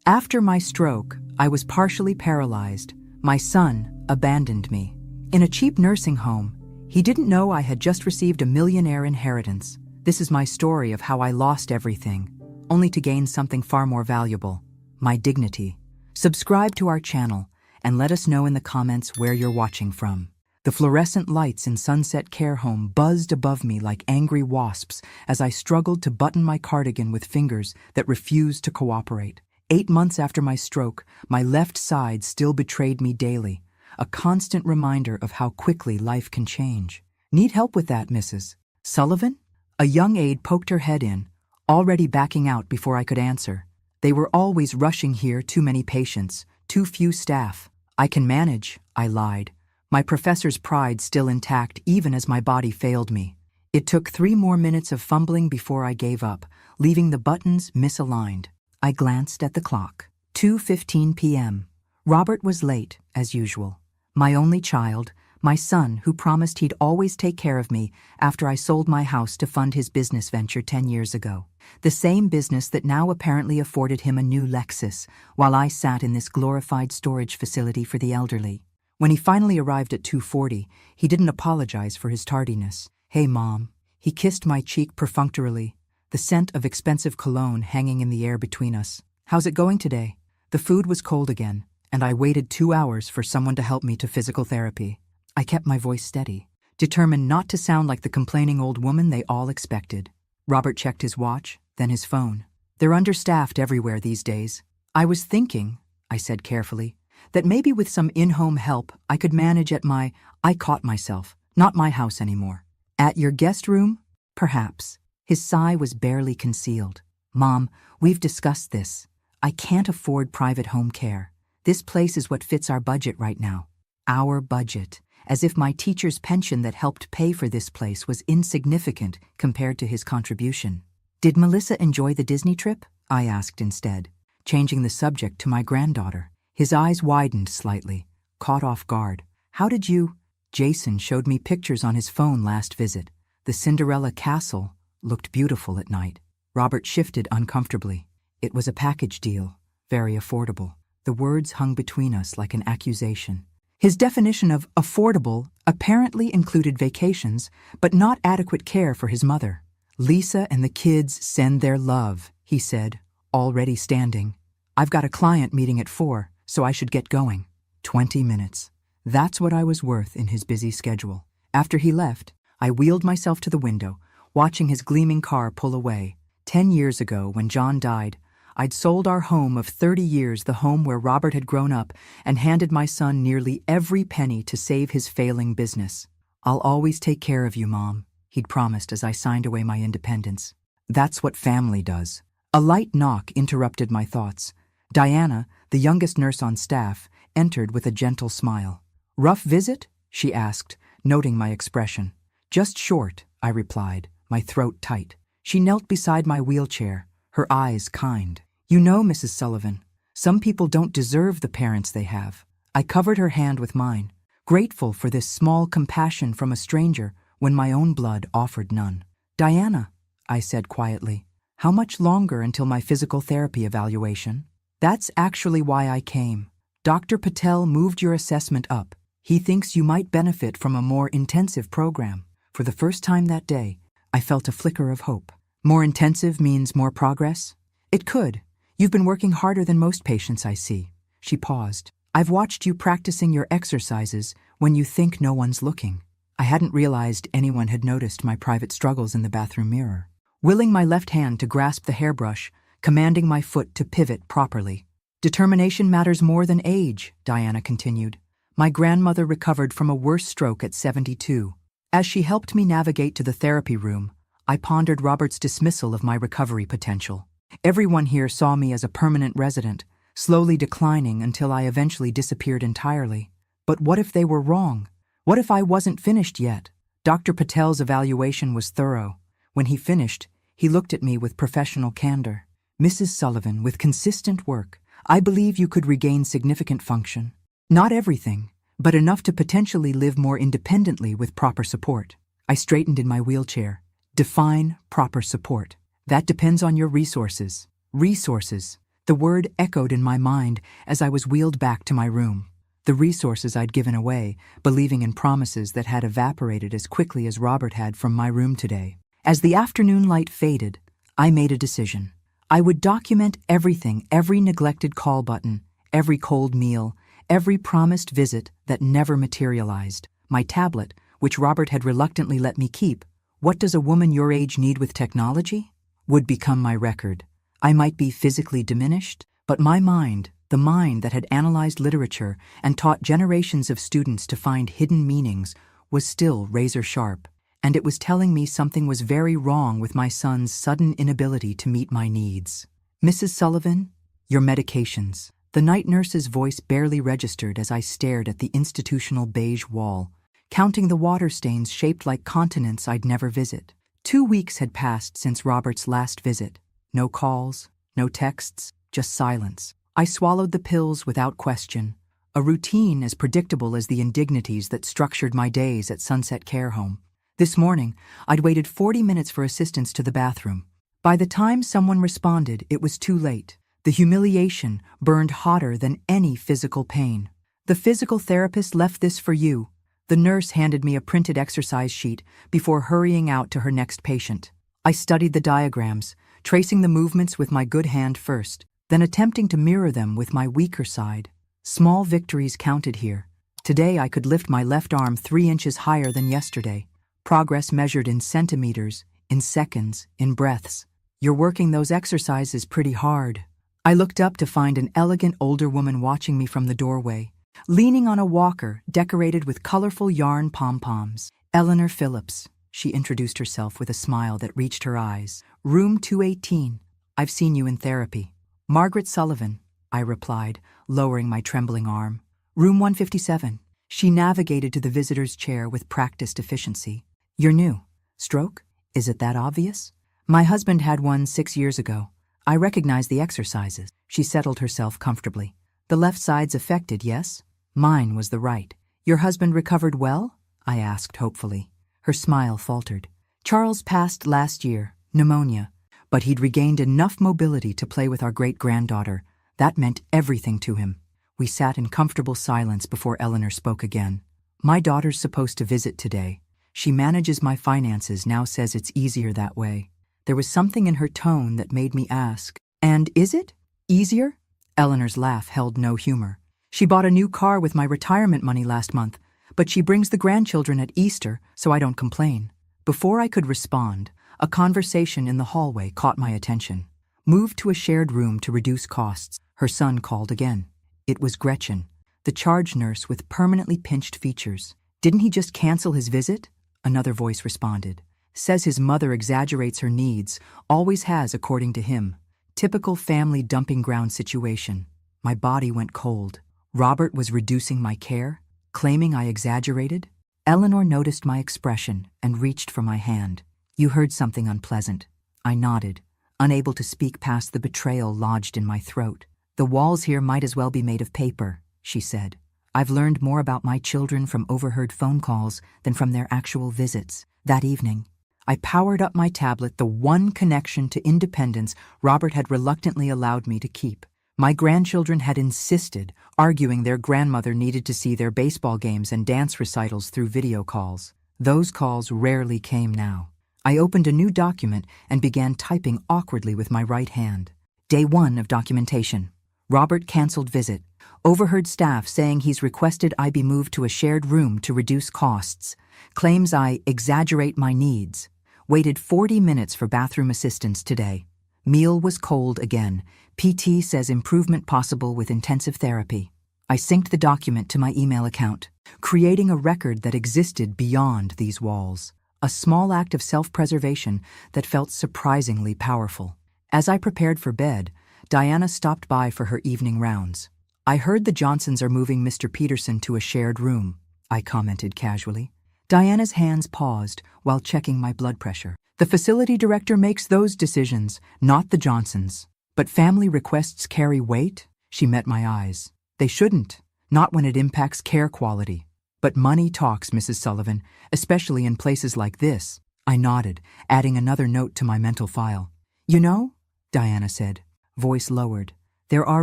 After my stroke, I was partially paralyzed. My son abandoned me. In a cheap nursing home, he didn't know I had just received a millionaire inheritance. This is my story of how I lost everything, only to gain something far more valuable, my dignity. Subscribe to our channel and let us know in the comments where you're watching from. The fluorescent lights in Sunset Care Home buzzed above me like angry wasps as I struggled to button my cardigan with fingers that refused to cooperate. 8 months after my stroke, my left side still betrayed me daily, a constant reminder of how quickly life can change. Need help with that, Mrs. Sullivan? A young aide poked her head in, already backing out before I could answer. They were always rushing here, too many patients, too few staff. I can manage, I lied, my professor's pride still intact even as my body failed me. It took 3 more minutes of fumbling before I gave up, leaving the buttons misaligned. I glanced at the clock. 2:15 p.m. Robert was late, as usual. My only child, my son who promised he'd always take care of me after I sold my house to fund his business venture 10 years ago. The same business that now apparently afforded him a new Lexus, while I sat in this glorified storage facility for the elderly. When he finally arrived at 2:40, he didn't apologize for his tardiness. "Hey, Mom." He kissed my cheek perfunctorily, the scent of expensive cologne hanging in the air between us. "How's it going today?" The food was cold again, and I waited 2 hours for someone to help me to physical therapy. I kept my voice steady, determined not to sound like the complaining old woman they all expected. Robert checked his watch, then his phone. "They're understaffed everywhere these days." "I was thinking," I said carefully, "that maybe with some in-home help I could manage at my—" I caught myself. "Not my house anymore." "At your guest room? Perhaps." His sigh was barely concealed. "Mom, we've discussed this. I can't afford private home care. This place is what fits our budget right now." Our budget. As if my teacher's pension that helped pay for this place was insignificant compared to his contribution. "Did Melissa enjoy the Disney trip?" I asked instead, changing the subject to my granddaughter. His eyes widened slightly, caught off guard. "How did you—" "Jason showed me pictures on his phone last visit. The Cinderella castle looked beautiful at night." Robert shifted uncomfortably. "It was a package deal, very affordable." The words hung between us like an accusation. His definition of affordable apparently included vacations, but not adequate care for his mother. "Lisa and the kids send their love," he said, already standing. "I've got a client meeting at 4, so I should get going." 20 minutes. That's what I was worth in his busy schedule. After he left, I wheeled myself to the window, watching his gleaming car pull away. 10 years ago, when John died, I'd sold our home of 30 years, the home where Robert had grown up, and handed my son nearly every penny to save his failing business. "I'll always take care of you, Mom," he'd promised as I signed away my independence. That's what family does. A light knock interrupted my thoughts. Diana, the youngest nurse on staff, entered with a gentle smile. "Rough visit?" she asked, noting my expression. "Just short," I replied, my throat tight. She knelt beside my wheelchair, her eyes kind. "You know, Mrs. Sullivan, some people don't deserve the parents they have." I covered her hand with mine, grateful for this small compassion from a stranger when my own blood offered none. "Diana," I said quietly, "how much longer until my physical therapy evaluation?" "That's actually why I came. Dr. Patel moved your assessment up. He thinks you might benefit from a more intensive program." For the first time that day, I felt a flicker of hope. "More intensive means more progress?" "It could. You've been working harder than most patients I see." She paused. "I've watched you practicing your exercises when you think no one's looking." I hadn't realized anyone had noticed my private struggles in the bathroom mirror. Willing my left hand to grasp the hairbrush, commanding my foot to pivot properly. "Determination matters more than age," Diana continued. "My grandmother recovered from a worse stroke at 72. As she helped me navigate to the therapy room, I pondered Robert's dismissal of my recovery potential. Everyone here saw me as a permanent resident, slowly declining until I eventually disappeared entirely. But what if they were wrong? What if I wasn't finished yet? Dr. Patel's evaluation was thorough. When he finished, he looked at me with professional candor. "Mrs. Sullivan, with consistent work, I believe you could regain significant function. Not everything, but enough to potentially live more independently with proper support." I straightened in my wheelchair. "Define proper support." "That depends on your resources." "Resources? The word echoed in my mind as I was wheeled back to my room. The resources I'd given away, believing in promises that had evaporated as quickly as Robert had from my room today. As the afternoon light faded, I made a decision. I would document everything, every neglected call button, every cold meal, every promised visit that never materialized. My tablet, which Robert had reluctantly let me keep, "What does a woman your age need with technology?" would become my record. I might be physically diminished, but my mind, the mind that had analyzed literature and taught generations of students to find hidden meanings, was still razor sharp, and it was telling me something was very wrong with my son's sudden inability to meet my needs. "Mrs. Sullivan, your medications." The night nurse's voice barely registered as I stared at the institutional beige wall, counting the water stains shaped like continents I'd never visit. 2 weeks had passed since Robert's last visit. No calls, no texts, just silence. I swallowed the pills without question, a routine as predictable as the indignities that structured my days at Sunset Care Home. This morning, I'd waited 40 minutes for assistance to the bathroom. By the time someone responded, it was too late. The humiliation burned hotter than any physical pain. "The physical therapist left this for you." The nurse handed me a printed exercise sheet before hurrying out to her next patient. I studied the diagrams, tracing the movements with my good hand first, then attempting to mirror them with my weaker side. Small victories counted here. Today I could lift my left arm 3 inches higher than yesterday. Progress measured in centimeters, in seconds, in breaths. "You're working those exercises pretty hard." I looked up to find an elegant older woman watching me from the doorway, leaning on a walker decorated with colorful yarn pom-poms. "Eleanor Phillips," she introduced herself with a smile that reached her eyes. "Room 218. I've seen you in therapy." "Margaret Sullivan," I replied, lowering my trembling arm. "Room 157. She navigated to the visitor's chair with practiced efficiency. "You're new. Stroke? Is it that obvious?" "My husband had one 6 years ago. I recognize the exercises." She settled herself comfortably. "The left side's affected, yes?" Mine was the right. "Your husband recovered well?" I asked hopefully. Her smile faltered. "Charles passed last year, pneumonia, but he'd regained enough mobility to play with our great-granddaughter. That meant everything to him." We sat in comfortable silence before Eleanor spoke again. "My daughter's supposed to visit today. She manages my finances, now says it's easier that way." There was something in her tone that made me ask, "And is it? Easier?" Eleanor's laugh held no humor. "She bought a new car with my retirement money last month, but she brings the grandchildren at Easter, so I don't complain." Before I could respond, a conversation in the hallway caught my attention. "Moved to a shared room to reduce costs," her son called again. It was Gretchen, the charge nurse with permanently pinched features. "Didn't he just cancel his visit?" Another voice responded. "Says his mother exaggerates her needs, always has according to him. Typical family dumping ground situation." My body went cold. Robert was reducing my care, claiming I exaggerated? Eleanor noticed my expression and reached for my hand. "You heard something unpleasant." I nodded, unable to speak past the betrayal lodged in my throat. "The walls here might as well be made of paper," she said. "I've learned more about my children from overheard phone calls than from their actual visits." That evening, I powered up my tablet, the one connection to independence Robert had reluctantly allowed me to keep. My grandchildren had insisted, arguing their grandmother needed to see their baseball games and dance recitals through video calls. Those calls rarely came now. I opened a new document and began typing awkwardly with my right hand. Day 1 of documentation. Robert canceled visit. Overheard staff saying he's requested I be moved to a shared room to reduce costs. Claims I exaggerate my needs. Waited 40 minutes for bathroom assistance today. Meal was cold again. PT says improvement possible with intensive therapy. I synced the document to my email account, creating a record that existed beyond these walls. A small act of self-preservation that felt surprisingly powerful. As I prepared for bed, Diana stopped by for her evening rounds. "I heard the Johnsons are moving Mr. Peterson to a shared room," I commented casually. Diana's hands paused while checking my blood pressure. "The facility director makes those decisions, not the Johnsons. But family requests carry weight?" She met my eyes. "They shouldn't, not when it impacts care quality. But money talks, Mrs. Sullivan, especially in places like this." I nodded, adding another note to my mental file. "You know," Diana said, voice lowered, There are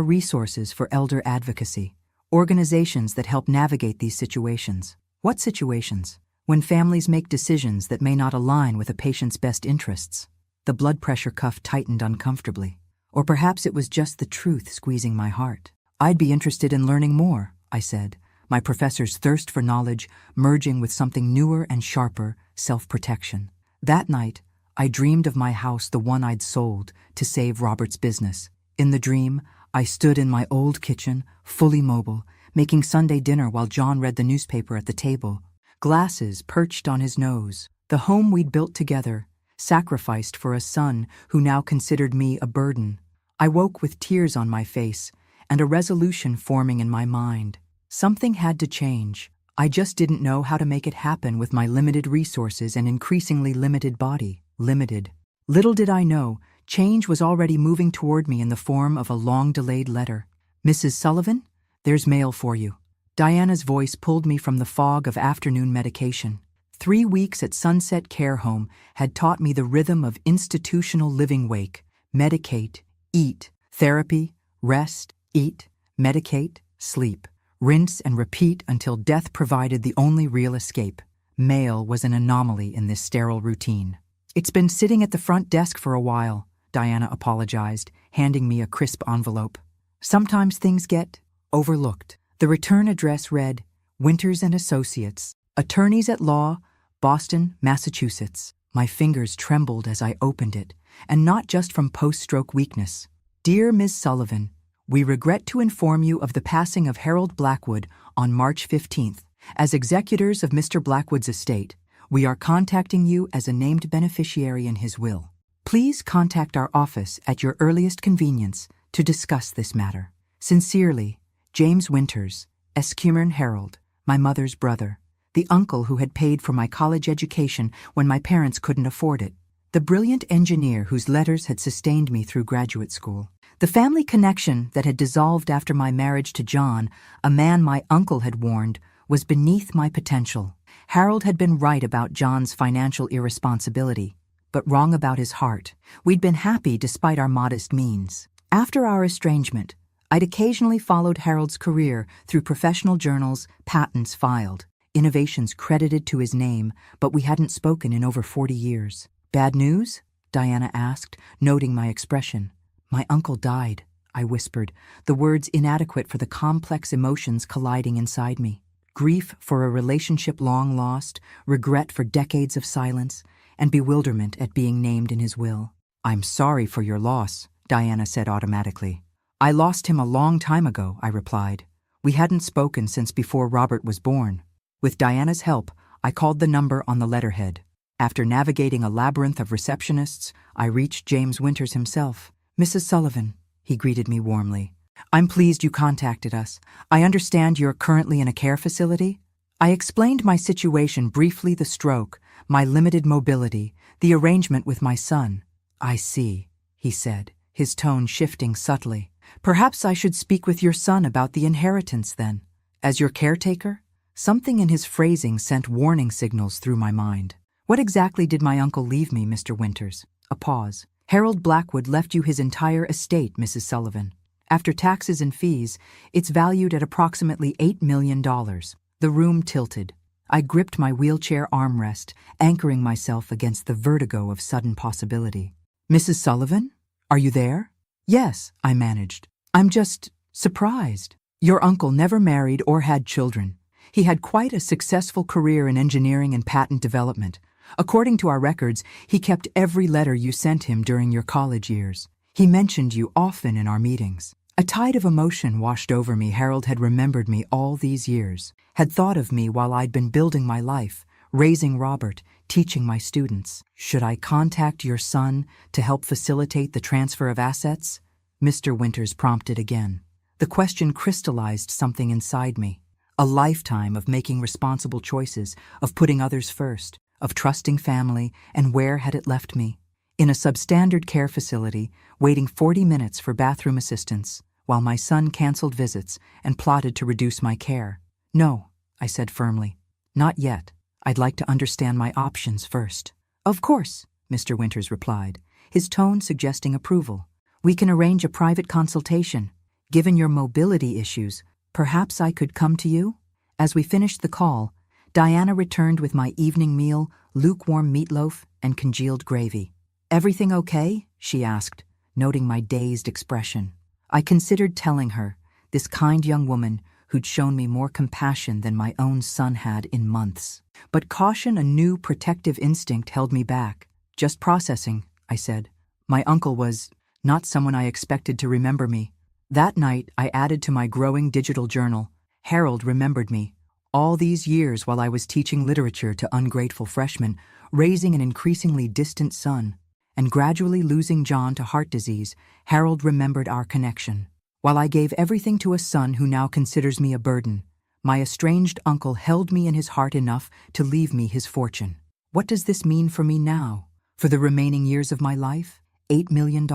resources for elder advocacy, organizations that help navigate these situations. What situations? When families make decisions that may not align with a patient's best interests. The blood pressure cuff tightened uncomfortably. Or perhaps it was just the truth squeezing my heart. I'd be interested in learning more, I said, my professor's thirst for knowledge merging with something newer and sharper, self-protection. That night, I dreamed of my house, the one I'd sold, to save Robert's business. In the dream, I stood in my old kitchen, fully mobile, making Sunday dinner while John read the newspaper at the table, glasses perched on his nose. The home we'd built together, sacrificed for a son who now considered me a burden. I woke with tears on my face and a resolution forming in my mind. Something had to change. I just didn't know how to make it happen with my limited resources and increasingly limited body. Limited. Little did I know, change was already moving toward me in the form of a long-delayed letter. Mrs. Sullivan, there's mail for you. Diana's voice pulled me from the fog of afternoon medication. 3 weeks at Sunset Care Home had taught me the rhythm of institutional living. Wake, medicate, eat, therapy, rest, eat, medicate, sleep, rinse and repeat until death provided the only real escape. Mail was an anomaly in this sterile routine. It's been sitting at the front desk for a while, Diana apologized, handing me a crisp envelope. Sometimes things get overlooked. The return address read, Winters and Associates, Attorneys at Law, Boston, Massachusetts. My fingers trembled as I opened it, and not just from post-stroke weakness. Dear Ms. Sullivan, we regret to inform you of the passing of Harold Blackwood on March 15th. As executors of Mr. Blackwood's estate, we are contacting you as a named beneficiary in his will. Please contact our office at your earliest convenience to discuss this matter. Sincerely, James Winters, Escumern Harold, my mother's brother, the uncle who had paid for my college education when my parents couldn't afford it, the brilliant engineer whose letters had sustained me through graduate school. The family connection that had dissolved after my marriage to John, a man my uncle had warned, was beneath my potential. Harold had been right about John's financial irresponsibility, but wrong about his heart. We'd been happy despite our modest means. After our estrangement, I'd occasionally followed Harold's career through professional journals, patents filed, innovations credited to his name, but we hadn't spoken in over 40 years. Bad news? Diana asked, noting my expression. My uncle died, I whispered, the words inadequate for the complex emotions colliding inside me. Grief for a relationship long lost, regret for decades of silence, and bewilderment at being named in his will. I'm sorry for your loss, Diana said automatically. I lost him a long time ago, I replied. We hadn't spoken since before Robert was born. With Diana's help, I called the number on the letterhead. After navigating a labyrinth of receptionists, I reached James Winters himself. Mrs. Sullivan, he greeted me warmly. I'm pleased you contacted us. I understand you're currently in a care facility. I explained my situation briefly, the stroke, my limited mobility, the arrangement with my son. I see, he said, his tone shifting subtly. Perhaps I should speak with your son about the inheritance then. As your caretaker? Something in his phrasing sent warning signals through my mind. What exactly did my uncle leave me, Mr. Winters? A pause. Harold Blackwood left you his entire estate, Mrs. Sullivan. After taxes and fees, it's valued at approximately $8 million. The room tilted. I gripped my wheelchair armrest, anchoring myself against the vertigo of sudden possibility. Mrs. Sullivan? Are you there? Yes, I managed. I'm just surprised. Your uncle never married or had children. He had quite a successful career in engineering and patent development. According to our records, he kept every letter you sent him during your college years. He mentioned you often in our meetings. A tide of emotion washed over me. Harold had remembered me all these years, had thought of me while I'd been building my life, raising Robert, teaching my students. Should I contact your son to help facilitate the transfer of assets? Mr. Winters prompted again. The question crystallized something inside me. A lifetime of making responsible choices, of putting others first, of trusting family, and where had it left me? In a substandard care facility, waiting 40 minutes for bathroom assistance, while my son canceled visits and plotted to reduce my care. No, I said firmly. Not yet. I'd like to understand my options first. Of course, Mr. Winters replied, his tone suggesting approval. We can arrange a private consultation. Given your mobility issues, perhaps I could come to you? As we finished the call, Diana returned with my evening meal, lukewarm meatloaf and congealed gravy. "Everything okay?" she asked, noting my dazed expression. I considered telling her, this kind young woman who'd shown me more compassion than my own son had in months. But caution, a new protective instinct, held me back. "Just processing," I said. My uncle was not someone I expected to remember me. That night, I added to my growing digital journal, "Harold remembered me. All these years while I was teaching literature to ungrateful freshmen, raising an increasingly distant son, and gradually losing John to heart disease, Harold remembered our connection. While I gave everything to a son who now considers me a burden, my estranged uncle held me in his heart enough to leave me his fortune. What does this mean for me now? For the remaining years of my life? $8 million.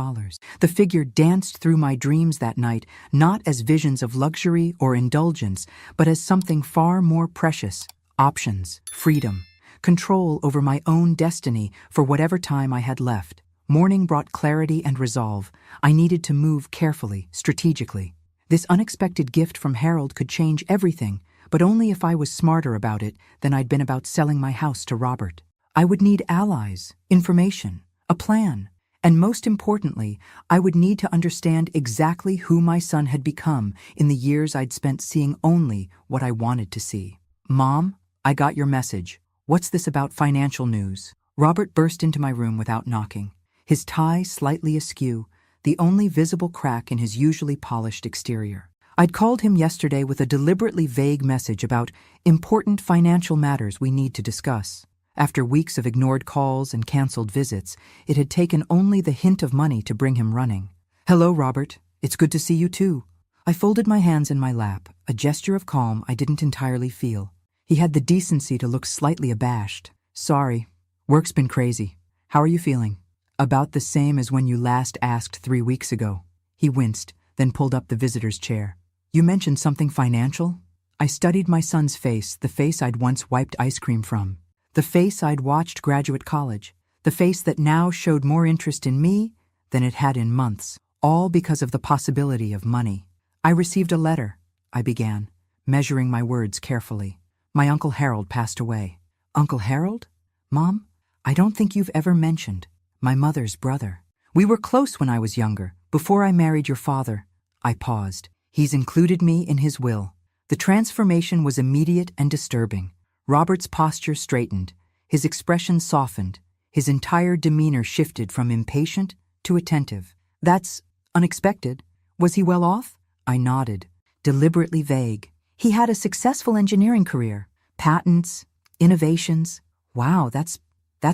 The figure danced through my dreams that night, not as visions of luxury or indulgence, but as something far more precious: options, freedom, control over my own destiny for whatever time I had left. Morning brought clarity and resolve. I needed to move carefully, strategically. This unexpected gift from Harold could change everything, but only if I was smarter about it than I'd been about selling my house to Robert. I would need allies, information, a plan, and most importantly, I would need to understand exactly who my son had become in the years I'd spent seeing only what I wanted to see. "Mom, I got your message. What's this about financial news?" Robert burst into my room without knocking, his tie slightly askew, the only visible crack in his usually polished exterior. I'd called him yesterday with a deliberately vague message about important financial matters we need to discuss. After weeks of ignored calls and canceled visits, it had taken only the hint of money to bring him running. "Hello, Robert. It's good to see you too." I folded my hands in my lap, a gesture of calm I didn't entirely feel. He had the decency to look slightly abashed. "Sorry. Work's been crazy. How are you feeling?" "About the same as when you last asked 3 weeks ago." He winced, then pulled up the visitor's chair. "You mentioned something financial?" I studied my son's face, the face I'd once wiped ice cream from. The face I'd watched graduate college. The face that now showed more interest in me than it had in months. All because of the possibility of money. "I received a letter," I began, measuring my words carefully. "My Uncle Harold passed away." "Uncle Harold? Mom, I don't think you've ever mentioned. My mother's brother. We were close when I was younger, before I married your father." I paused. "He's included me in his will." The transformation was immediate and disturbing. Robert's posture straightened, his expression softened, his entire demeanor shifted from impatient to attentive. "That's unexpected. Was he well off?" I nodded, deliberately vague. "He had a successful engineering career. Patents, innovations." "Wow, that's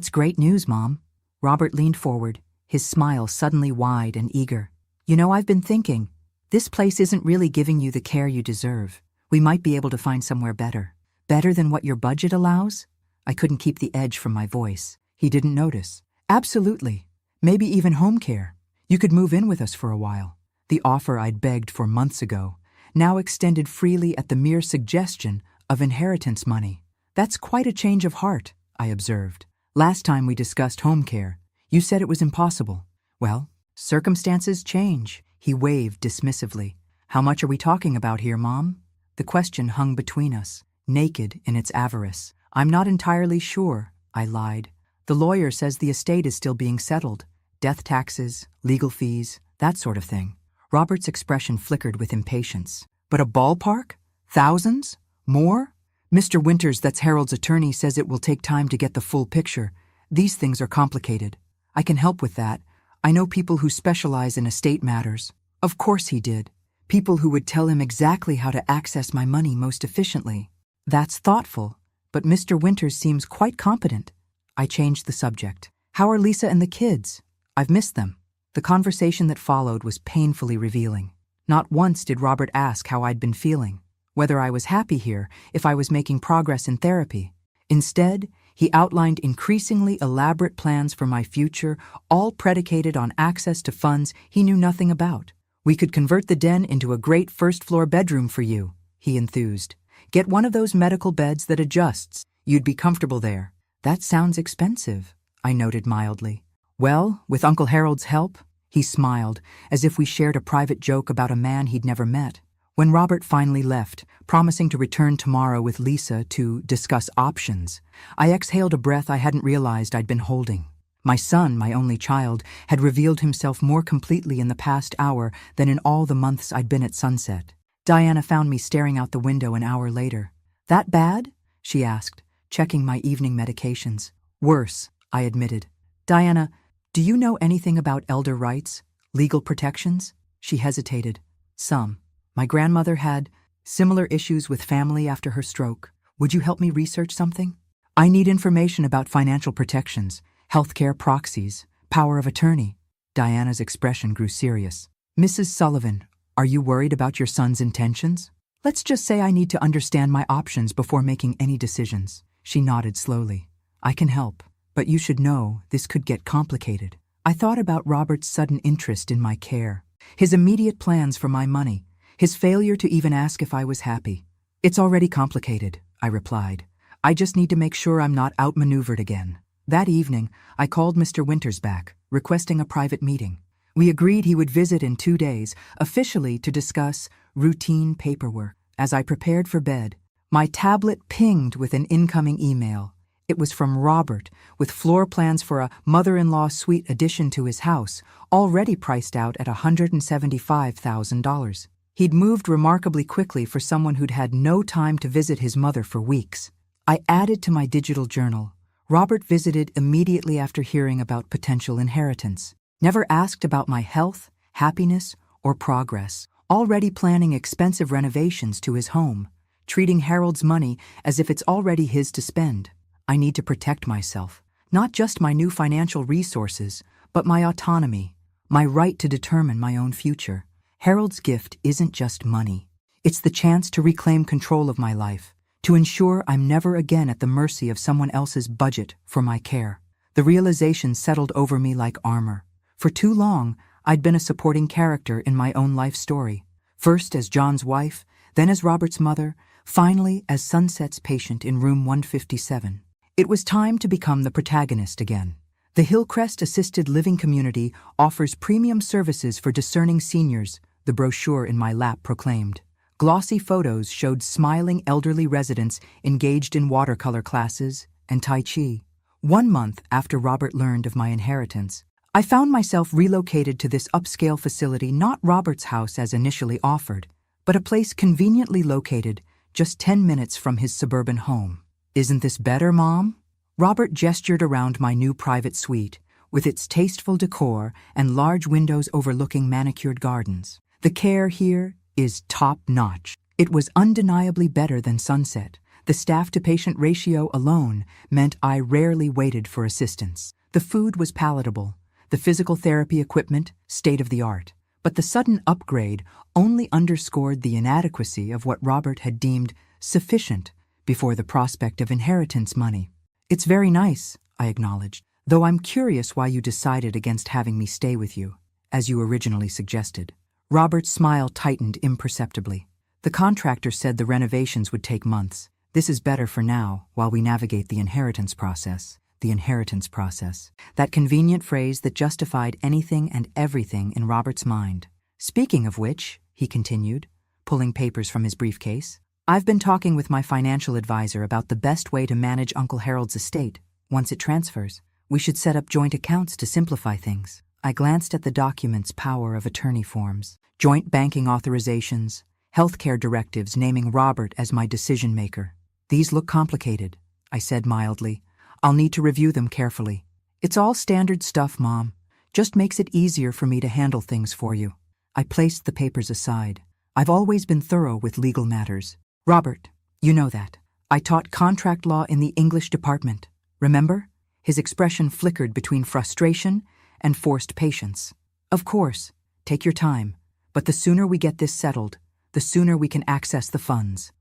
great news, Mom." Robert leaned forward, his smile suddenly wide and eager. "You know, I've been thinking, this place isn't really giving you the care you deserve. We might be able to find somewhere better." "Better than what your budget allows?" I couldn't keep the edge from my voice. He didn't notice. "Absolutely. Maybe even home care. You could move in with us for a while." The offer I'd begged for months ago now extended freely at the mere suggestion of inheritance money. "That's quite a change of heart," I observed. "Last time we discussed home care, you said it was impossible." "Well, circumstances change," he waved dismissively. "How much are we talking about here, Mom?" The question hung between us, naked in its avarice. "I'm not entirely sure," I lied. "The lawyer says the estate is still being settled. Death taxes, legal fees, that sort of thing." Robert's expression flickered with impatience. "But a ballpark? Thousands? More?" "Mr. Winters, that's Harold's attorney, says it will take time to get the full picture. These things are complicated. I can help with that. I know people who specialize in estate matters." Of course he did. People who would tell him exactly how to access my money most efficiently. "That's thoughtful, but Mr. Winters seems quite competent." I changed the subject. "How are Lisa and the kids? I've missed them." The conversation that followed was painfully revealing. Not once did Robert ask how I'd been feeling, whether I was happy here, if I was making progress in therapy. Instead, he outlined increasingly elaborate plans for my future, all predicated on access to funds he knew nothing about. "We could convert the den into a great first-floor bedroom for you," he enthused. "Get one of those medical beds that adjusts. You'd be comfortable there." "That sounds expensive," I noted mildly. "Well, with Uncle Harold's help, He smiled, as if we shared a private joke about a man he'd never met. When Robert finally left, promising to return tomorrow with Lisa to discuss options, I exhaled a breath I hadn't realized I'd been holding. My son, my only child, had revealed himself more completely in the past hour than in all the months I'd been at Sunset. Diana found me staring out the window an hour later. "That bad?" she asked, checking my evening medications. "Worse," I admitted. "Diana, do you know anything about elder rights, legal protections?" She hesitated. "Some. My grandmother had similar issues with family after her stroke. Would you help me research something? I need information about financial protections, healthcare proxies, power of attorney." Diana's expression grew serious. "Mrs. Sullivan, are you worried about your son's intentions? Let's just say I need to understand my options before making any decisions." She nodded slowly. "I can help, but you should know this could get complicated." I thought about Robert's sudden interest in my care, his immediate plans for my money, his failure to even ask if I was happy. "It's already complicated," I replied. "I just need to make sure I'm not outmaneuvered again." That evening, I called Mr. Winters back, requesting a private meeting. We agreed he would visit in 2 days, officially to discuss routine paperwork. As I prepared for bed, my tablet pinged with an incoming email. It was from Robert, with floor plans for a mother-in-law suite addition to his house, already priced out at $175,000. He'd moved remarkably quickly for someone who'd had no time to visit his mother for weeks. I added to my digital journal. Robert visited immediately after hearing about potential inheritance. Never asked about my health, happiness, or progress. Already planning expensive renovations to his home. Treating Harold's money as if it's already his to spend. I need to protect myself. Not just my new financial resources, but my autonomy. My right to determine my own future. Harold's gift isn't just money. It's the chance to reclaim control of my life, to ensure I'm never again at the mercy of someone else's budget for my care. The realization settled over me like armor. For too long, I'd been a supporting character in my own life story. First as John's wife, then as Robert's mother, finally as Sunset's patient in room 157. It was time to become the protagonist again. The Hillcrest Assisted Living Community offers premium services for discerning seniors, the brochure in my lap proclaimed. Glossy photos showed smiling elderly residents engaged in watercolor classes and Tai Chi. 1 month after Robert learned of my inheritance, I found myself relocated to this upscale facility, not Robert's house as initially offered, but a place conveniently located just 10 minutes from his suburban home. "Isn't this better, Mom?" Robert gestured around my new private suite, with its tasteful decor and large windows overlooking manicured gardens. "The care here is top-notch." It was undeniably better than Sunset. The staff-to-patient ratio alone meant I rarely waited for assistance. The food was palatable, the physical therapy equipment state-of-the-art. But the sudden upgrade only underscored the inadequacy of what Robert had deemed sufficient before the prospect of inheritance money. "It's very nice," I acknowledged, "though I'm curious why you decided against having me stay with you, as you originally suggested." Robert's smile tightened imperceptibly. "The contractor said the renovations would take months. This is better for now, while we navigate the inheritance process." The inheritance process. That convenient phrase that justified anything and everything in Robert's mind. "Speaking of which," he continued, pulling papers from his briefcase, "I've been talking with my financial advisor about the best way to manage Uncle Harold's estate once it transfers. We should set up joint accounts to simplify things." I glanced at the document's power of attorney forms, joint banking authorizations, healthcare directives naming Robert as my decision-maker. "These look complicated," I said mildly. "I'll need to review them carefully." "It's all standard stuff, Mom. Just makes it easier for me to handle things for you." I placed the papers aside. I've always been thorough with legal matters. "Robert, you know that. I taught contract law in the English department. Remember?" His expression flickered between frustration and forced patience. "Of course. Take your time. But the sooner we get this settled, the sooner we can access the funds.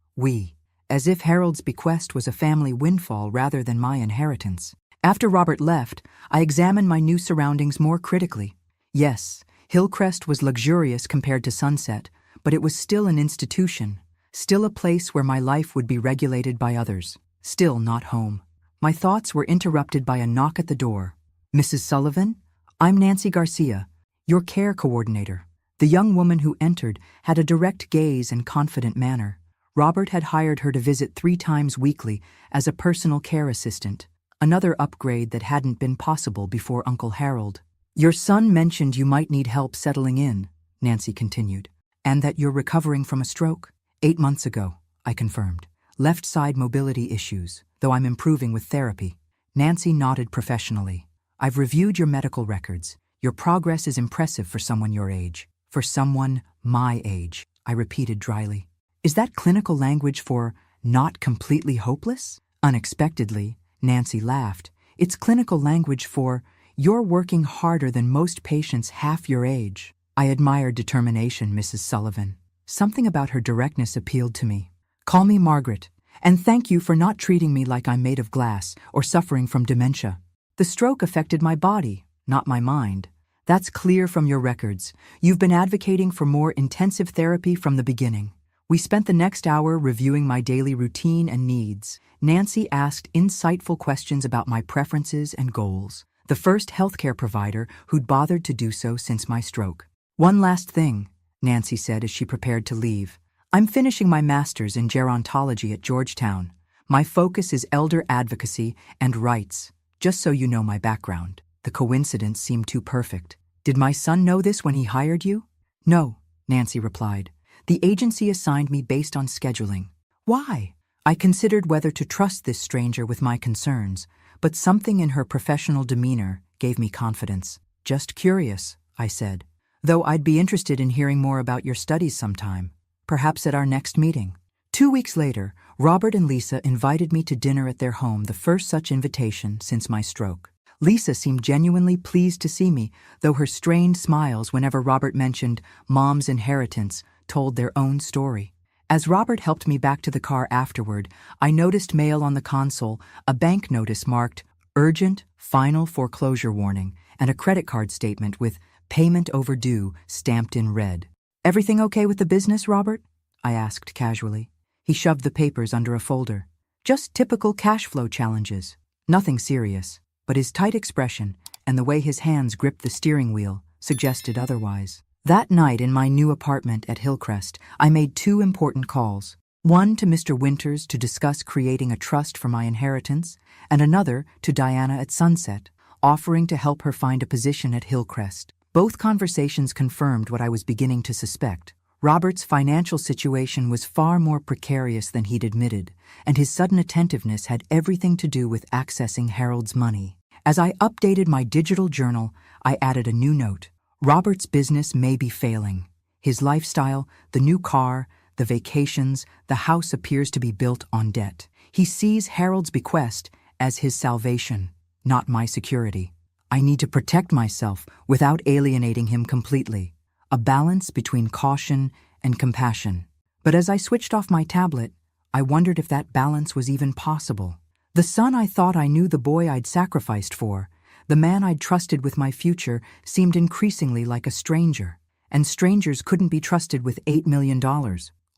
As if Harold's bequest was a family windfall rather than my inheritance. After Robert left, I examined my new surroundings more critically. Yes, Hillcrest was luxurious compared to Sunset, but it was still an institution, still a place where my life would be regulated by others, still not home. My thoughts were interrupted by a knock at the door. "Mrs. Sullivan? I'm Nancy Garcia. Your care coordinator. The young woman who entered had a direct gaze and confident manner. Robert had hired her to visit 3 times weekly as a personal care assistant, another upgrade that hadn't been possible before Uncle Harold. Your son mentioned you might need help settling in, Nancy continued, and that you're recovering from a stroke. 8 months ago, I confirmed. Left side mobility issues, though I'm improving with therapy. Nancy nodded professionally. I've reviewed your medical records. Your progress is impressive for someone your age. For someone my age, I repeated dryly. Is that clinical language for not completely hopeless? Unexpectedly, Nancy laughed. It's clinical language for you're working harder than most patients half your age. I admired determination, Mrs. Sullivan. Something about her directness appealed to me. Call me Margaret, and thank you for not treating me like I'm made of glass or suffering from dementia. The stroke affected my body, not my mind. That's clear from your records. You've been advocating for more intensive therapy from the beginning. We spent the next hour reviewing my daily routine and needs. Nancy asked insightful questions about my preferences and goals. The first healthcare provider who'd bothered to do so since my stroke. One last thing, Nancy said as she prepared to leave. I'm finishing my master's in gerontology at Georgetown. My focus is elder advocacy and rights, just so you know my background. The coincidence seemed too perfect. Did my son know this when he hired you? No, Nancy replied. The agency assigned me based on scheduling. Why? I considered whether to trust this stranger with my concerns, but something in her professional demeanor gave me confidence. Just curious, I said. Though I'd be interested in hearing more about your studies sometime, perhaps at our next meeting. 2 weeks later, Robert and Lisa invited me to dinner at their home, the first such invitation since my stroke. Lisa seemed genuinely pleased to see me, though her strained smiles whenever Robert mentioned Mom's inheritance told their own story. As Robert helped me back to the car afterward, I noticed mail on the console, a bank notice marked Urgent Final Foreclosure Warning, and a credit card statement with Payment Overdue stamped in red. Everything okay with the business, Robert? I asked casually. He shoved the papers under a folder. Just typical cash flow challenges. Nothing serious, but his tight expression and the way his hands gripped the steering wheel suggested otherwise. That night in my new apartment at Hillcrest, I made 2 important calls. One to Mr. Winters to discuss creating a trust for my inheritance, and another to Diana at Sunset, offering to help her find a position at Hillcrest. Both conversations confirmed what I was beginning to suspect. Robert's financial situation was far more precarious than he'd admitted, and his sudden attentiveness had everything to do with accessing Harold's money. As I updated my digital journal, I added a new note. Robert's business may be failing. His lifestyle, the new car, the vacations, the house appears to be built on debt. He sees Harold's bequest as his salvation, not my security. I need to protect myself without alienating him completely. A balance between caution and compassion. But as I switched off my tablet, I wondered if that balance was even possible. The son I thought I knew, the boy I'd sacrificed for, the man I'd trusted with my future, seemed increasingly like a stranger. And strangers couldn't be trusted with $8 million,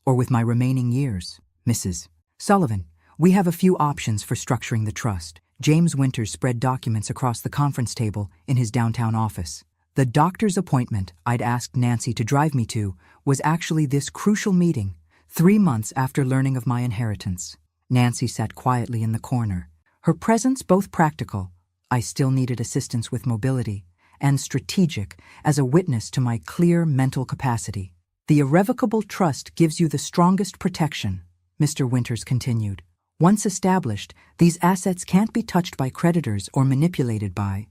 or with my remaining years. Mrs. Sullivan, we have a few options for structuring the trust. James Winters spread documents across the conference table in his downtown office. The doctor's appointment I'd asked Nancy to drive me to was actually this crucial meeting, 3 months after learning of my inheritance. Nancy sat quietly in the corner, her presence both practical, I still needed assistance with mobility, and strategic as a witness to my clear mental capacity. The irrevocable trust gives you the strongest protection, Mr. Winters continued. Once established, these assets can't be touched by creditors or manipulated by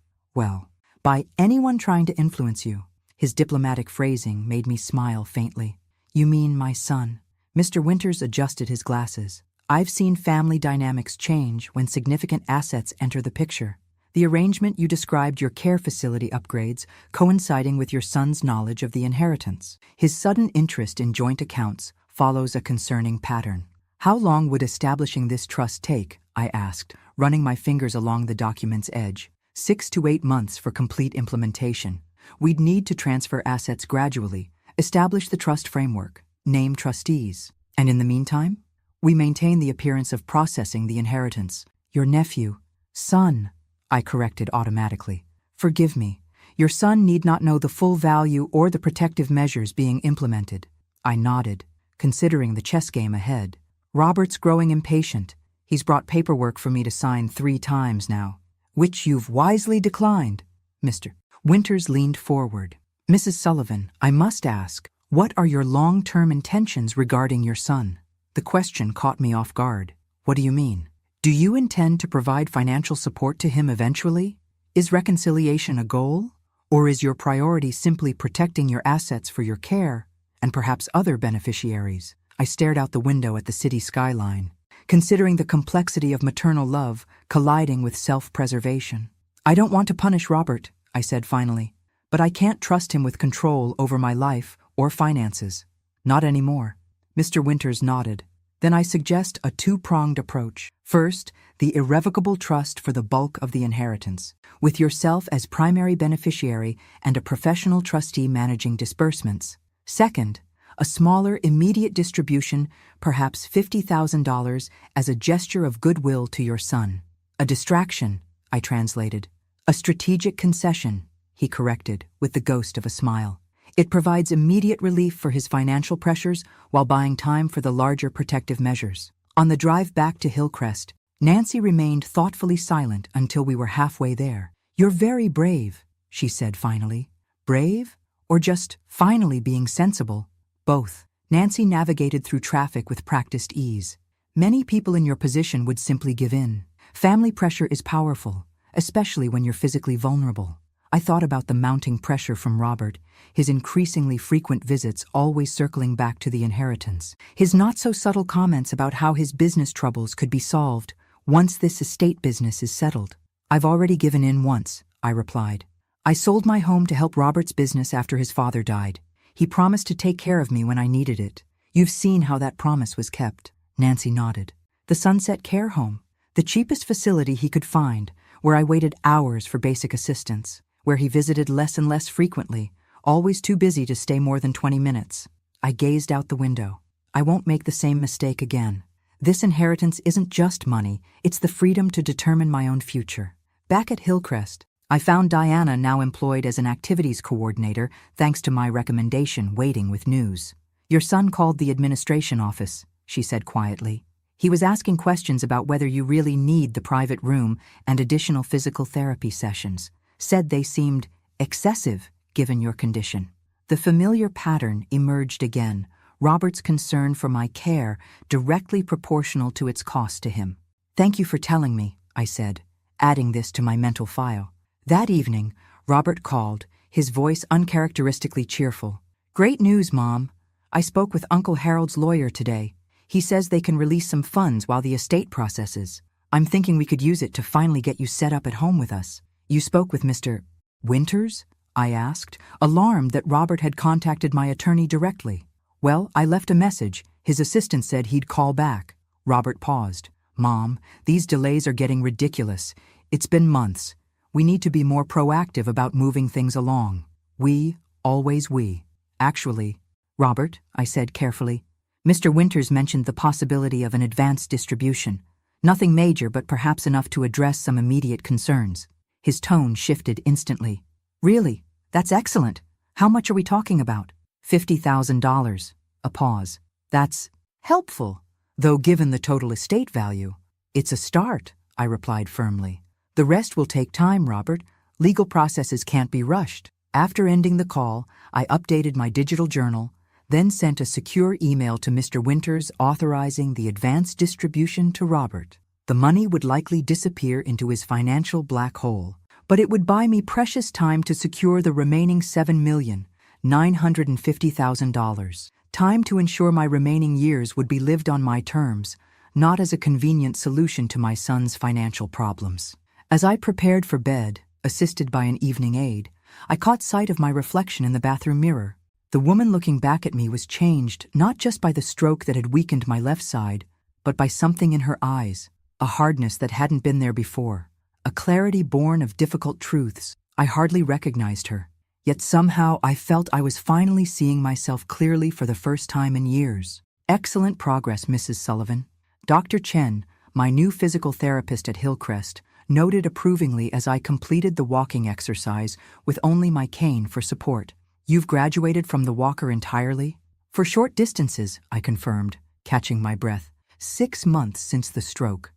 anyone trying to influence you. His diplomatic phrasing made me smile faintly. You mean my son? Mr. Winters adjusted his glasses. I've seen family dynamics change when significant assets enter the picture. The arrangement you described, your care facility upgrades, coinciding with your son's knowledge of the inheritance. His sudden interest in joint accounts follows a concerning pattern. How long would establishing this trust take? I asked, running my fingers along the document's edge. 6 to 8 months for complete implementation. We'd need to transfer assets gradually, establish the trust framework, name trustees. And in the meantime, we maintain the appearance of processing the inheritance. Your nephew, son, I corrected automatically. Forgive me. Your son need not know the full value or the protective measures being implemented. I nodded, considering the chess game ahead. Robert's growing impatient. He's brought paperwork for me to sign 3 times now, which you've wisely declined. Mr. Winters leaned forward. Mrs. Sullivan, I must ask, what are your long-term intentions regarding your son? The question caught me off guard. What do you mean? Do you intend to provide financial support to him eventually? Is reconciliation a goal? Or is your priority simply protecting your assets for your care and perhaps other beneficiaries? I stared out the window at the city skyline, considering the complexity of maternal love colliding with self-preservation. I don't want to punish Robert, I said finally, but I can't trust him with control over my life or finances. Not anymore. Mr. Winters nodded. Then I suggest a 2-pronged approach. First, the irrevocable trust for the bulk of the inheritance, with yourself as primary beneficiary and a professional trustee managing disbursements. Second, a smaller immediate distribution, perhaps $50,000, as a gesture of goodwill to your son. A distraction, I translated. A strategic concession, he corrected, with the ghost of a smile. It provides immediate relief for his financial pressures while buying time for the larger protective measures. On the drive back to Hillcrest, Nancy remained thoughtfully silent until we were halfway there. You're very brave, she said finally. Brave? Or just finally being sensible? Both. Nancy navigated through traffic with practiced ease. Many people in your position would simply give in. Family pressure is powerful, especially when you're physically vulnerable. I thought about the mounting pressure from Robert, his increasingly frequent visits always circling back to the inheritance, his not-so-subtle comments about how his business troubles could be solved once this estate business is settled. I've already given in once, I replied. I sold my home to help Robert's business after his father died. He promised to take care of me when I needed it. You've seen how that promise was kept. Nancy nodded. The Sunset Care Home, the cheapest facility he could find, where I waited hours for basic assistance, where he visited less and less frequently, always too busy to stay more than 20 minutes. I gazed out the window. I won't make the same mistake again. This inheritance isn't just money, it's the freedom to determine my own future. Back at Hillcrest, I found Diana now employed as an activities coordinator thanks to my recommendation, waiting with news. Your son called the administration office, she said quietly. He was asking questions about whether you really need the private room and additional physical therapy sessions. Said they seemed excessive given your condition. The familiar pattern emerged again, Robert's concern for my care directly proportional to its cost to him. Thank you for telling me, I said, adding this to my mental file. That evening, Robert called, his voice uncharacteristically cheerful. Great news, Mom. I spoke with Uncle Harold's lawyer today. He says they can release some funds while the estate processes. I'm thinking we could use it to finally get you set up at home with us. You spoke with Mr. Winters? I asked, alarmed that Robert had contacted my attorney directly. Well, I left a message. His assistant said he'd call back. Robert paused. Mom, these delays are getting ridiculous. It's been months. We need to be more proactive about moving things along. We, always we. Actually, Robert, I said carefully, Mr. Winters mentioned the possibility of an advanced distribution. Nothing major, but perhaps enough to address some immediate concerns. His tone shifted instantly. Really? That's excellent. How much are we talking about? $50,000. A pause. That's helpful, though given the total estate value. It's a start, I replied firmly. The rest will take time, Robert. Legal processes can't be rushed. After ending the call, I updated my digital journal, then sent a secure email to Mr. Winters authorizing the advanced distribution to Robert. The money would likely disappear into his financial black hole, but it would buy me precious time to secure the remaining $7,950,000. Time to ensure my remaining years would be lived on my terms, not as a convenient solution to my son's financial problems. As I prepared for bed, assisted by an evening aide, I caught sight of my reflection in the bathroom mirror. The woman looking back at me was changed not just by the stroke that had weakened my left side, but by something in her eyes, a hardness that hadn't been there before, a clarity born of difficult truths. I hardly recognized her, yet somehow I felt I was finally seeing myself clearly for the first time in years. Excellent progress, Mrs. Sullivan. Dr. Chen, my new physical therapist at Hillcrest, noted approvingly as I completed the walking exercise with only my cane for support. "You've graduated from the walker entirely?" "For short distances," I confirmed, catching my breath. 6 months since the stroke,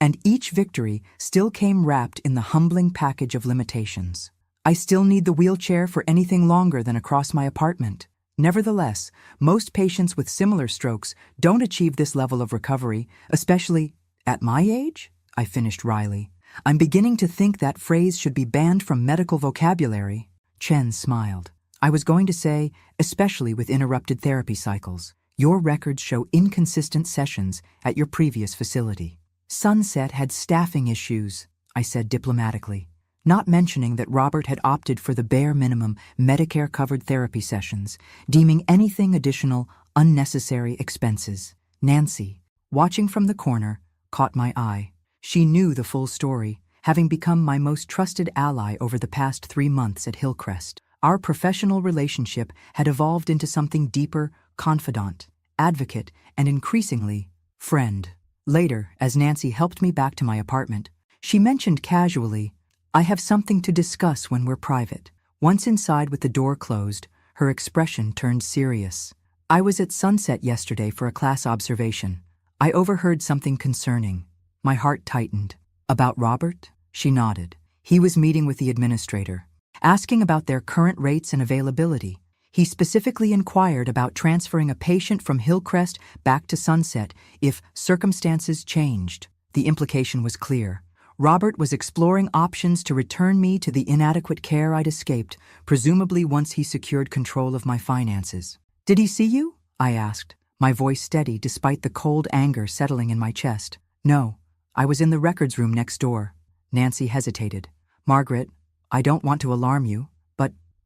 and each victory still came wrapped in the humbling package of limitations. I still need the wheelchair for anything longer than across my apartment. Nevertheless, most patients with similar strokes don't achieve this level of recovery, especially at my age, I finished wryly. I'm beginning to think that phrase should be banned from medical vocabulary. Chen smiled. I was going to say, especially with interrupted therapy cycles. Your records show inconsistent sessions at your previous facility. Sunset had staffing issues, I said diplomatically, not mentioning that Robert had opted for the bare minimum Medicare-covered therapy sessions, deeming anything additional unnecessary expenses. Nancy, watching from the corner, caught my eye. She knew the full story, having become my most trusted ally over the past 3 months at Hillcrest. Our professional relationship had evolved into something deeper, confidant, advocate, and increasingly, friend. Later, as Nancy helped me back to my apartment, she mentioned casually, "I have something to discuss when we're private." Once inside with the door closed, her expression turned serious. "I was at Sunset yesterday for a class observation. I overheard something concerning." My heart tightened. "About Robert?" She nodded. "He was meeting with the administrator, asking about their current rates and availability. He specifically inquired about transferring a patient from Hillcrest back to Sunset if circumstances changed." The implication was clear. Robert was exploring options to return me to the inadequate care I'd escaped, presumably once he secured control of my finances. "Did he see you?" I asked, my voice steady despite the cold anger settling in my chest. "No, I was in the records room next door." Nancy hesitated. "Margaret, I don't want to alarm you,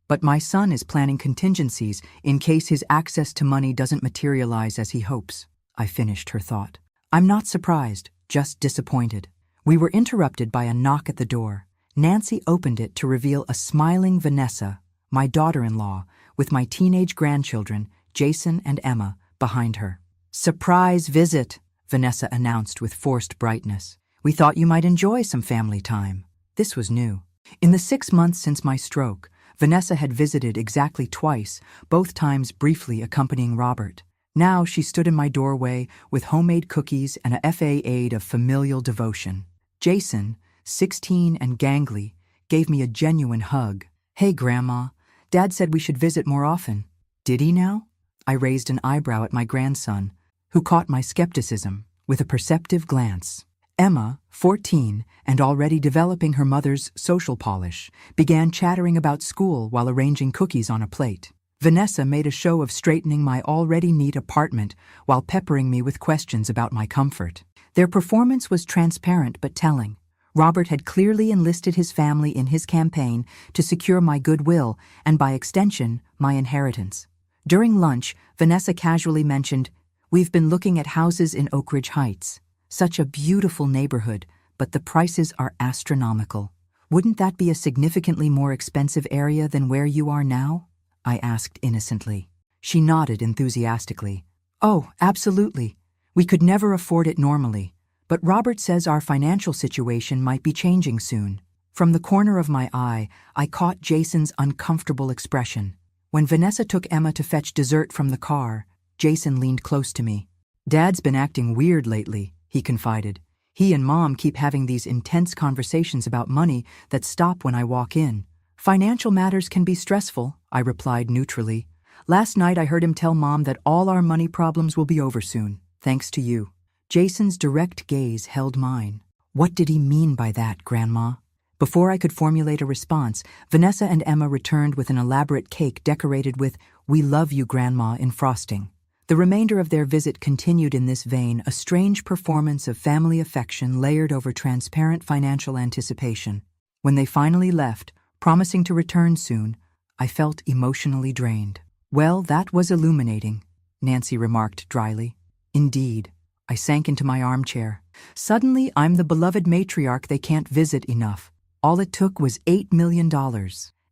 but my son is planning contingencies in case his access to money doesn't materialize as he hopes." I finished her thought. "I'm not surprised, just disappointed." We were interrupted by a knock at the door. Nancy opened it to reveal a smiling Vanessa, my daughter-in-law, with my teenage grandchildren, Jason and Emma, behind her. "Surprise visit," Vanessa announced with forced brightness. "We thought you might enjoy some family time." This was new. In the 6 months since my stroke, Vanessa had visited exactly twice, both times briefly accompanying Robert. Now she stood in my doorway with homemade cookies and a facade of familial devotion. Jason, 16 and gangly, gave me a genuine hug. "Hey, Grandma, Dad said we should visit more often." "Did he now?" I raised an eyebrow at my grandson, who caught my skepticism with a perceptive glance. Emma, 14, and already developing her mother's social polish, began chattering about school while arranging cookies on a plate. Vanessa made a show of straightening my already neat apartment while peppering me with questions about my comfort. Their performance was transparent but telling. Robert had clearly enlisted his family in his campaign to secure my goodwill and, by extension, my inheritance. During lunch, Vanessa casually mentioned, "We've been looking at houses in Oak Ridge Heights. Such a beautiful neighborhood, but the prices are astronomical. Wouldn't that be a significantly more expensive area than where you are now?" I asked innocently. She nodded enthusiastically. "Oh, absolutely. We could never afford it normally, but Robert says our financial situation might be changing soon." From the corner of my eye, I caught Jason's uncomfortable expression. When Vanessa took Emma to fetch dessert from the car, Jason leaned close to me. "Dad's been acting weird lately," he confided. "He and Mom keep having these intense conversations about money that stop when I walk in." "Financial matters can be stressful," I replied neutrally. "Last night I heard him tell Mom that all our money problems will be over soon, thanks to you." Jason's direct gaze held mine. "What did he mean by that, Grandma?" Before I could formulate a response, Vanessa and Emma returned with an elaborate cake decorated with "We love you, Grandma" in frosting. The remainder of their visit continued in this vein, a strange performance of family affection layered over transparent financial anticipation. When they finally left, promising to return soon, I felt emotionally drained. "Well, that was illuminating," Nancy remarked dryly. "Indeed." I sank into my armchair. Suddenly, I'm the beloved matriarch they can't visit enough. All it took was $8 million.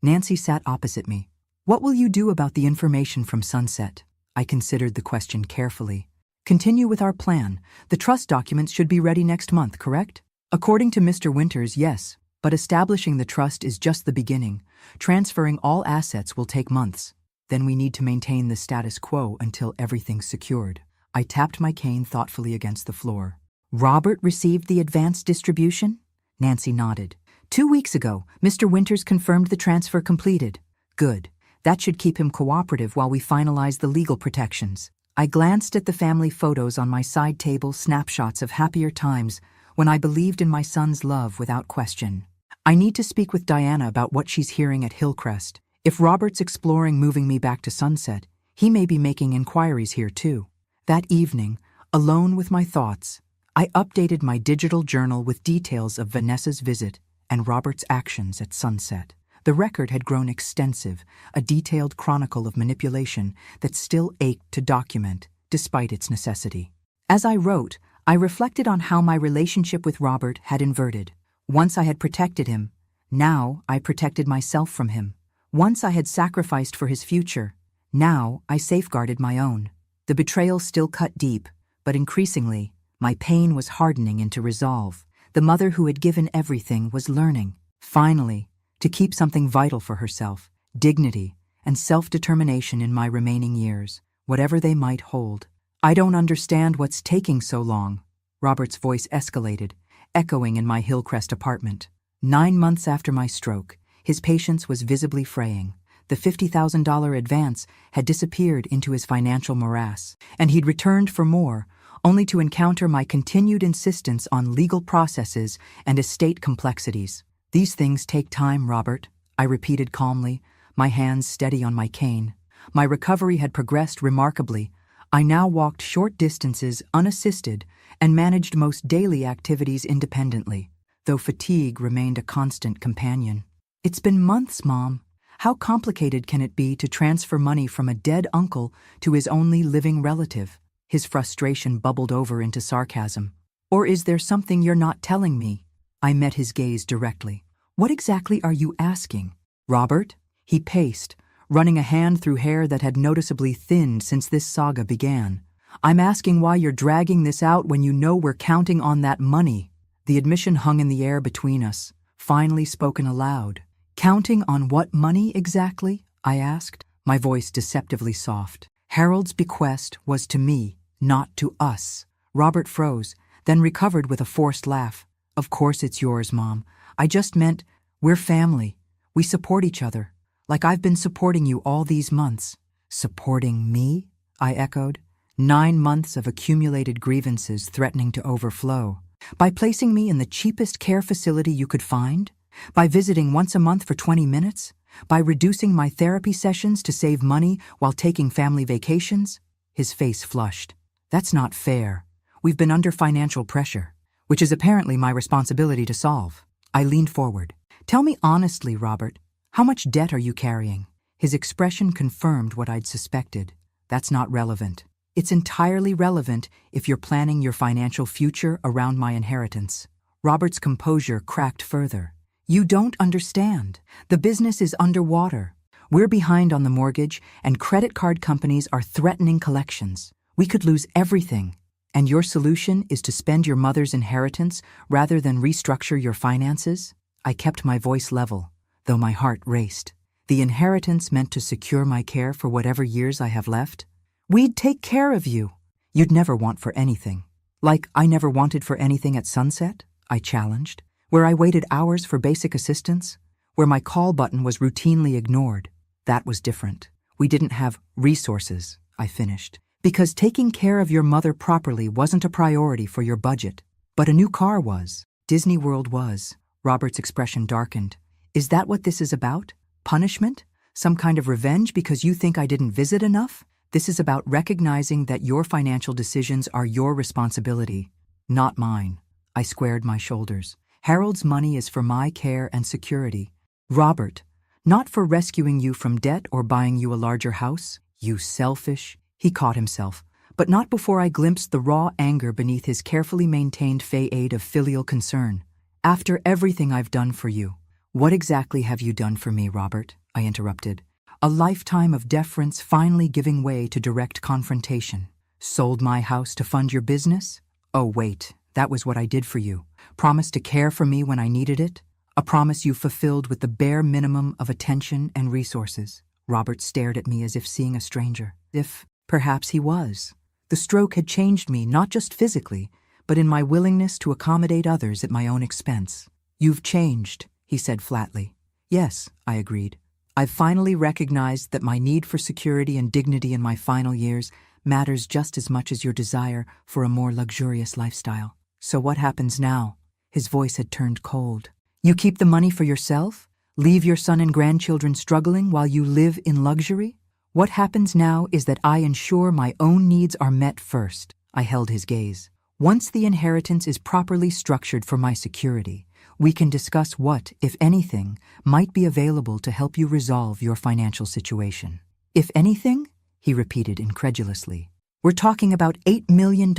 Nancy sat opposite me. "What will you do about the information from Sunset?" I considered the question carefully. "Continue with our plan. The trust documents should be ready next month, correct?" According to Mr. Winters, yes, but establishing the trust is just the beginning. Transferring all assets will take months. Then we need to maintain the status quo until everything's secured. I tapped my cane thoughtfully against the floor. Robert received the advance distribution? Nancy nodded. 2 weeks ago, Mr. Winters confirmed the transfer completed. Good. That should keep him cooperative while we finalize the legal protections. I glanced at the family photos on my side table, snapshots of happier times when I believed in my son's love without question. I need to speak with Diana about what she's hearing at Hillcrest. If Robert's exploring moving me back to Sunset, he may be making inquiries here too. That evening, alone with my thoughts, I updated my digital journal with details of Vanessa's visit and Robert's actions at Sunset. The record had grown extensive, a detailed chronicle of manipulation that still ached to document, despite its necessity. As I wrote, I reflected on how my relationship with Robert had inverted. Once I had protected him, now I protected myself from him. Once I had sacrificed for his future, now I safeguarded my own. The betrayal still cut deep, but increasingly, my pain was hardening into resolve. The mother who had given everything was learning, finally, to keep something vital for herself, dignity and self-determination in my remaining years, whatever they might hold. I don't understand what's taking so long, Robert's voice escalated, echoing in my Hillcrest apartment. 9 months after my stroke, his patience was visibly fraying. The $50,000 advance had disappeared into his financial morass, and he'd returned for more, only to encounter my continued insistence on legal processes and estate complexities. These things take time, Robert, I repeated calmly, my hands steady on my cane. My recovery had progressed remarkably. I now walked short distances unassisted and managed most daily activities independently, though fatigue remained a constant companion. It's been months, Mom. How complicated can it be to transfer money from a dead uncle to his only living relative? His frustration bubbled over into sarcasm. Or is there something you're not telling me? I met his gaze directly. What exactly are you asking? Robert? He paced, running a hand through hair that had noticeably thinned since this saga began. I'm asking why you're dragging this out when you know we're counting on that money. The admission hung in the air between us, finally spoken aloud. Counting on what money exactly? I asked, my voice deceptively soft. Harold's bequest was to me, not to us. Robert froze, then recovered with a forced laugh. Of course it's yours, Mom. I just meant, we're family. We support each other, like I've been supporting you all these months. Supporting me? I echoed. 9 months of accumulated grievances threatening to overflow. By placing me in the cheapest care facility you could find? By visiting once a month for 20 minutes? By reducing my therapy sessions to save money while taking family vacations? His face flushed. That's not fair. We've been under financial pressure, which is apparently my responsibility to solve. I leaned forward. Tell me honestly, Robert, how much debt are you carrying? His expression confirmed what I'd suspected. That's not relevant. It's entirely relevant if you're planning your financial future around my inheritance. Robert's composure cracked further. You don't understand. The business is underwater. We're behind on the mortgage, and credit card companies are threatening collections. We could lose everything. And your solution is to spend your mother's inheritance rather than restructure your finances? I kept my voice level, though my heart raced. The inheritance meant to secure my care for whatever years I have left? We'd take care of you. You'd never want for anything. Like I never wanted for anything at Sunset? I challenged. Where I waited hours for basic assistance? Where my call button was routinely ignored? That was different. We didn't have resources, I finished. Because taking care of your mother properly wasn't a priority for your budget. But a new car was. Disney World was. Robert's expression darkened. Is that what this is about? Punishment? Some kind of revenge because you think I didn't visit enough? This is about recognizing that your financial decisions are your responsibility, not mine. I squared my shoulders. Harold's money is for my care and security. Robert, not for rescuing you from debt or buying you a larger house. You selfish. He caught himself, but not before I glimpsed the raw anger beneath his carefully maintained facade of filial concern. After everything I've done for you, what exactly have you done for me, Robert? I interrupted. A lifetime of deference finally giving way to direct confrontation. Sold my house to fund your business? Oh, wait, That was what I did for you. Promise to care for me when I needed it. A promise you fulfilled with the bare minimum of attention and resources. Robert stared at me as if seeing a stranger. If, perhaps he was. The stroke had changed me not just physically, but in my willingness to accommodate others at my own expense. You've changed, he said flatly. Yes, I agreed. I've finally recognized that my need for security and dignity in my final years matters just as much as your desire for a more luxurious lifestyle. So what happens now? His voice had turned cold. You keep the money for yourself? Leave your son and grandchildren struggling while you live in luxury? What happens now is that I ensure my own needs are met first. I held his gaze. Once the inheritance is properly structured for my security, we can discuss what, if anything, might be available to help you resolve your financial situation. If anything? He repeated incredulously. We're talking about $8 million.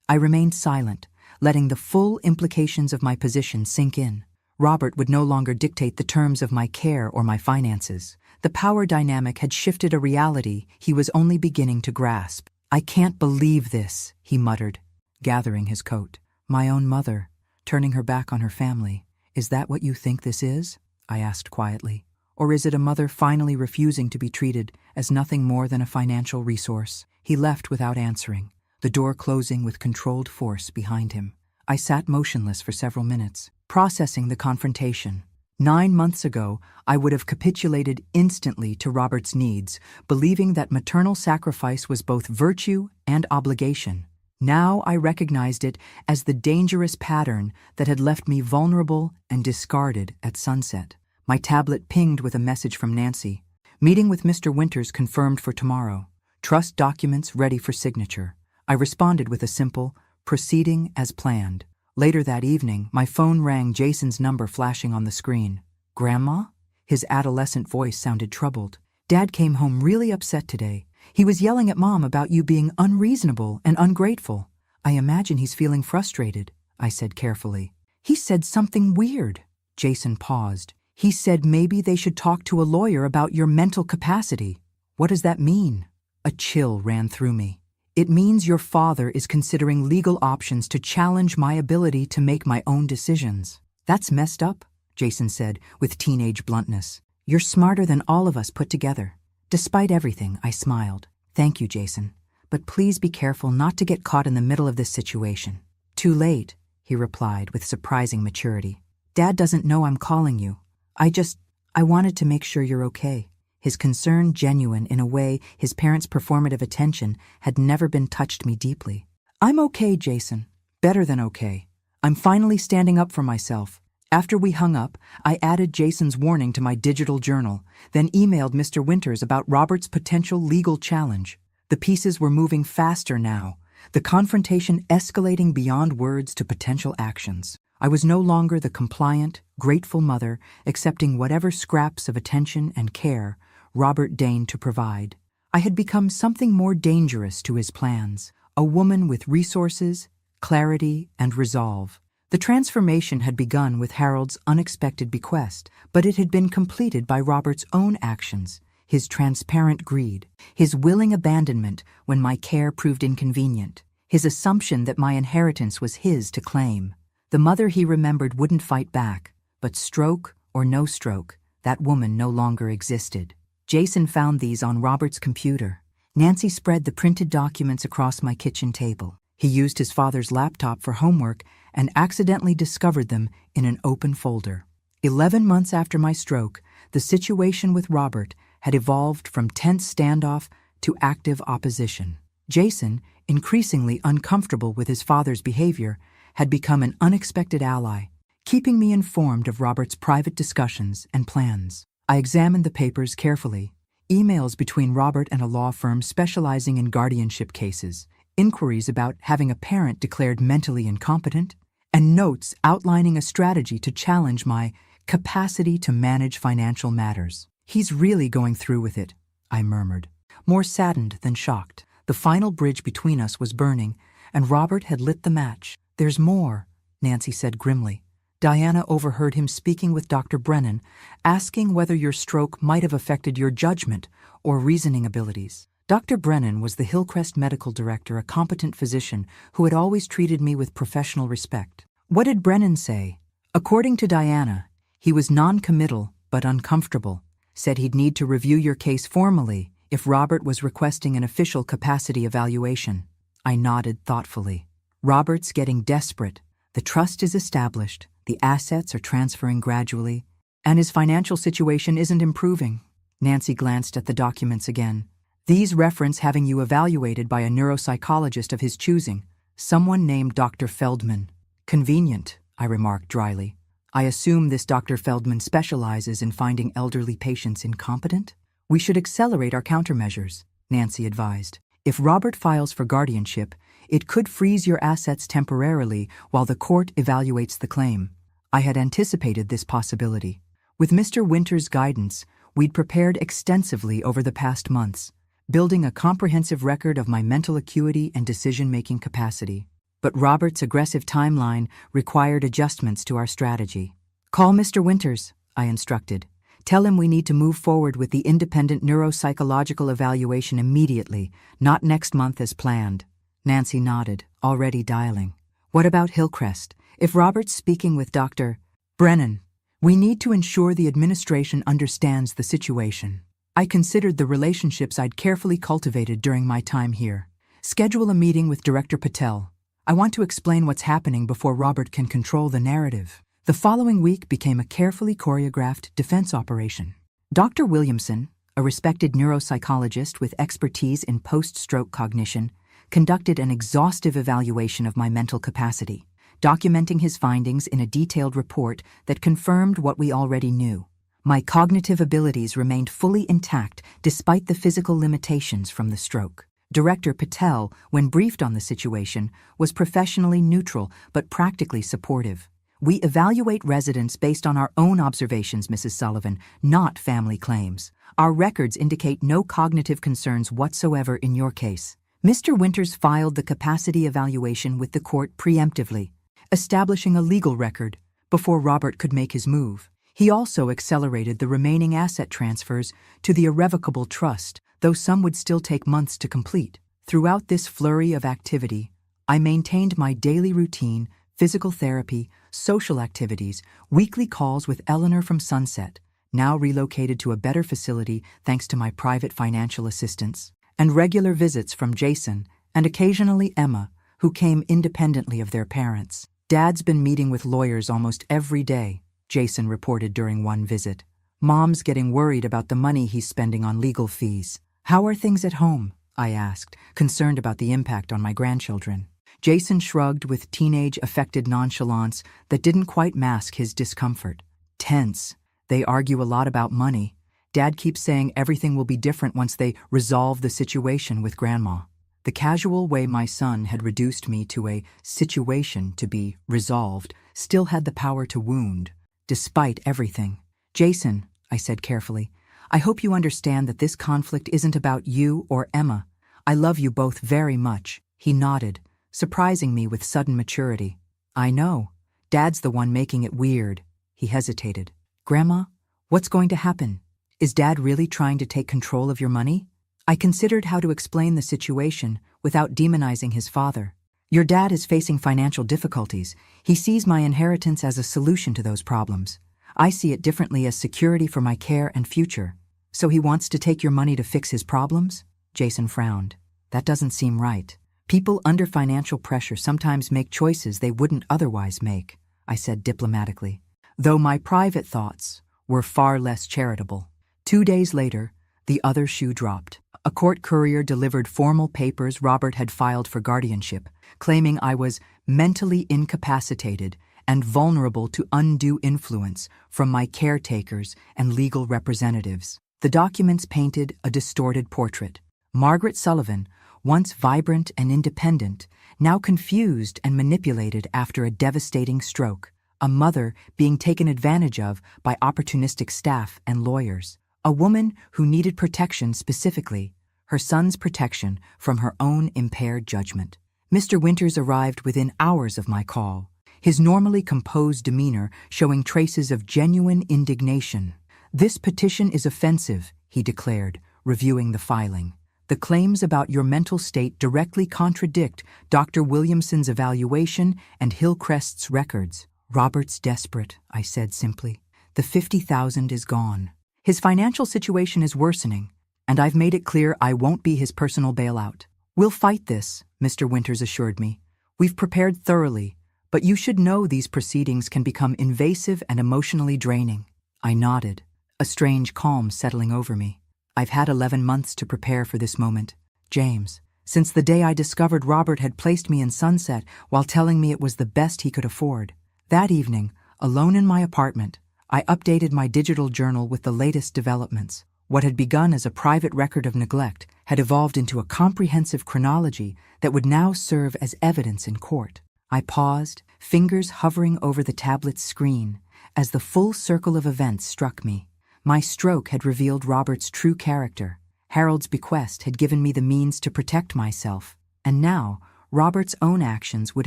I remained silent, letting the full implications of my position sink in. Robert would no longer dictate the terms of my care or my finances. The power dynamic had shifted a reality he was only beginning to grasp. I can't believe this, he muttered, gathering his coat. My own mother, turning her back on her family. Is that what you think this is? I asked quietly. Or is it a mother finally refusing to be treated as nothing more than a financial resource? He left without answering, the door closing with controlled force behind him. I sat motionless for several minutes, processing the confrontation. 9 months ago, I would have capitulated instantly to Robert's needs, believing that maternal sacrifice was both virtue and obligation. Now I recognized it as the dangerous pattern that had left me vulnerable and discarded at sunset. My tablet pinged with a message from Nancy. Meeting with Mr. Winters confirmed for tomorrow. Trust documents ready for signature. I responded with a simple, proceeding as planned. Later that evening, my phone rang, Jason's number flashing on the screen. Grandma? His adolescent voice sounded troubled. Dad came home really upset today. He was yelling at Mom about you being unreasonable and ungrateful. I imagine he's feeling frustrated, I said carefully. He said something weird. Jason paused. He said maybe they should talk to a lawyer about your mental capacity. What does that mean? A chill ran through me. It means your father is considering legal options to challenge my ability to make my own decisions. That's messed up, Jason said with teenage bluntness. You're smarter than all of us put together. Despite everything, I smiled. Thank you, Jason. But please be careful not to get caught in the middle of this situation. Too late, he replied with surprising maturity. Dad doesn't know I'm calling you. I wanted to make sure you're okay. His concern genuine in a way his parents' performative attention had never been touched me deeply. I'm okay, Jason. Better than okay. I'm finally standing up for myself. After we hung up, I added Jason's warning to my digital journal, then emailed Mr. Winters about Robert's potential legal challenge. The pieces were moving faster now, the confrontation escalating beyond words to potential actions. I was no longer the compliant, grateful mother accepting whatever scraps of attention and care Robert deigned to provide. I had become something more dangerous to his plans, a woman with resources, clarity, and resolve. The transformation had begun with Harold's unexpected bequest, but it had been completed by Robert's own actions, his transparent greed, his willing abandonment when my care proved inconvenient, his assumption that my inheritance was his to claim. The mother he remembered wouldn't fight back, but stroke or no stroke, that woman no longer existed. Jason found these on Robert's computer. Nancy spread the printed documents across my kitchen table. He used his father's laptop for homework and accidentally discovered them in an open folder. 11 months after my stroke, the situation with Robert had evolved from tense standoff to active opposition. Jason, increasingly uncomfortable with his father's behavior, had become an unexpected ally, keeping me informed of Robert's private discussions and plans. I examined the papers carefully, emails between Robert and a law firm specializing in guardianship cases, inquiries about having a parent declared mentally incompetent, and notes outlining a strategy to challenge my capacity to manage financial matters. He's really going through with it, I murmured, more saddened than shocked. The final bridge between us was burning, and Robert had lit the match. There's more, Nancy said grimly. Diana overheard him speaking with Dr. Brennan, asking whether your stroke might have affected your judgment or reasoning abilities. Dr. Brennan was the Hillcrest medical director, a competent physician who had always treated me with professional respect. What did Brennan say? According to Diana, he was non-committal but uncomfortable, said he'd need to review your case formally if Robert was requesting an official capacity evaluation. I nodded thoughtfully. Robert's getting desperate. The trust is established, the assets are transferring gradually, and his financial situation isn't improving. Nancy glanced at the documents again. These reference having you evaluated by a neuropsychologist of his choosing, someone named Dr. Feldman. Convenient, I remarked dryly. I assume this Dr. Feldman specializes in finding elderly patients incompetent? We should accelerate our countermeasures, Nancy advised. If Robert files for guardianship, it could freeze your assets temporarily while the court evaluates the claim. I had anticipated this possibility. With Mr. Winter's guidance, we'd prepared extensively over the past months, building a comprehensive record of my mental acuity and decision-making capacity. But Robert's aggressive timeline required adjustments to our strategy. Call Mr. Winters, I instructed. Tell him we need to move forward with the independent neuropsychological evaluation immediately, not next month as planned. Nancy nodded, already dialing. What about Hillcrest? If Robert's speaking with Dr. Brennan, we need to ensure the administration understands the situation. I considered the relationships I'd carefully cultivated during my time here. Schedule a meeting with Director Patel. I want to explain what's happening before Robert can control the narrative. The following week became a carefully choreographed defense operation. Dr. Williamson, a respected neuropsychologist with expertise in post-stroke cognition, conducted an exhaustive evaluation of my mental capacity, documenting his findings in a detailed report that confirmed what we already knew. My cognitive abilities remained fully intact despite the physical limitations from the stroke. Director Patel, when briefed on the situation, was professionally neutral but practically supportive. We evaluate residents based on our own observations, Mrs. Sullivan, not family claims. Our records indicate no cognitive concerns whatsoever in your case. Mr. Winters filed the capacity evaluation with the court preemptively, establishing a legal record before Robert could make his move. He also accelerated the remaining asset transfers to the irrevocable trust, though some would still take months to complete. Throughout this flurry of activity, I maintained my daily routine, physical therapy, social activities, weekly calls with Eleanor from Sunset, now relocated to a better facility thanks to my private financial assistance, and regular visits from Jason and occasionally Emma, who came independently of their parents. Dad's been meeting with lawyers almost every day, Jason reported during one visit. Mom's getting worried about the money he's spending on legal fees. How are things at home? I asked, concerned about the impact on my grandchildren. Jason shrugged with teenage-affected nonchalance that didn't quite mask his discomfort. Tense. They argue a lot about money. Dad keeps saying everything will be different once they resolve the situation with Grandma. The casual way my son had reduced me to a situation to be resolved still had the power to wound, despite everything. Jason, I said carefully, I hope you understand that this conflict isn't about you or Emma. I love you both very much. He nodded, surprising me with sudden maturity. I know. Dad's the one making it weird. He hesitated. Grandma, what's going to happen? Is Dad really trying to take control of your money? I considered how to explain the situation without demonizing his father. Your dad is facing financial difficulties. He sees my inheritance as a solution to those problems. I see it differently as security for my care and future. So he wants to take your money to fix his problems? Jason frowned. That doesn't seem right. People under financial pressure sometimes make choices they wouldn't otherwise make, I said diplomatically, though my private thoughts were far less charitable. 2 days later, the other shoe dropped. A court courier delivered formal papers Robert had filed for guardianship, claiming I was mentally incapacitated and vulnerable to undue influence from my caretakers and legal representatives. The documents painted a distorted portrait. Margaret Sullivan, once vibrant and independent, now confused and manipulated after a devastating stroke, a mother being taken advantage of by opportunistic staff and lawyers, a woman who needed protection specifically, her son's protection from her own impaired judgment. Mr. Winters arrived within hours of my call, his normally composed demeanor showing traces of genuine indignation. This petition is offensive, he declared, reviewing the filing. The claims about your mental state directly contradict Dr. Williamson's evaluation and Hillcrest's records. Robert's desperate, I said simply. The $50,000 is gone. His financial situation is worsening, and I've made it clear I won't be his personal bailout. We'll fight this, Mr. Winters assured me. We've prepared thoroughly, but you should know these proceedings can become invasive and emotionally draining. I nodded, a strange calm settling over me. I've had 11 months to prepare for this moment, James, since the day I discovered Robert had placed me in Sunset while telling me it was the best he could afford. That evening, alone in my apartment, I updated my digital journal with the latest developments. What had begun as a private record of neglect had evolved into a comprehensive chronology that would now serve as evidence in court. I paused, fingers hovering over the tablet's screen, as the full circle of events struck me. My stroke had revealed Robert's true character. Harold's bequest had given me the means to protect myself, and now Robert's own actions would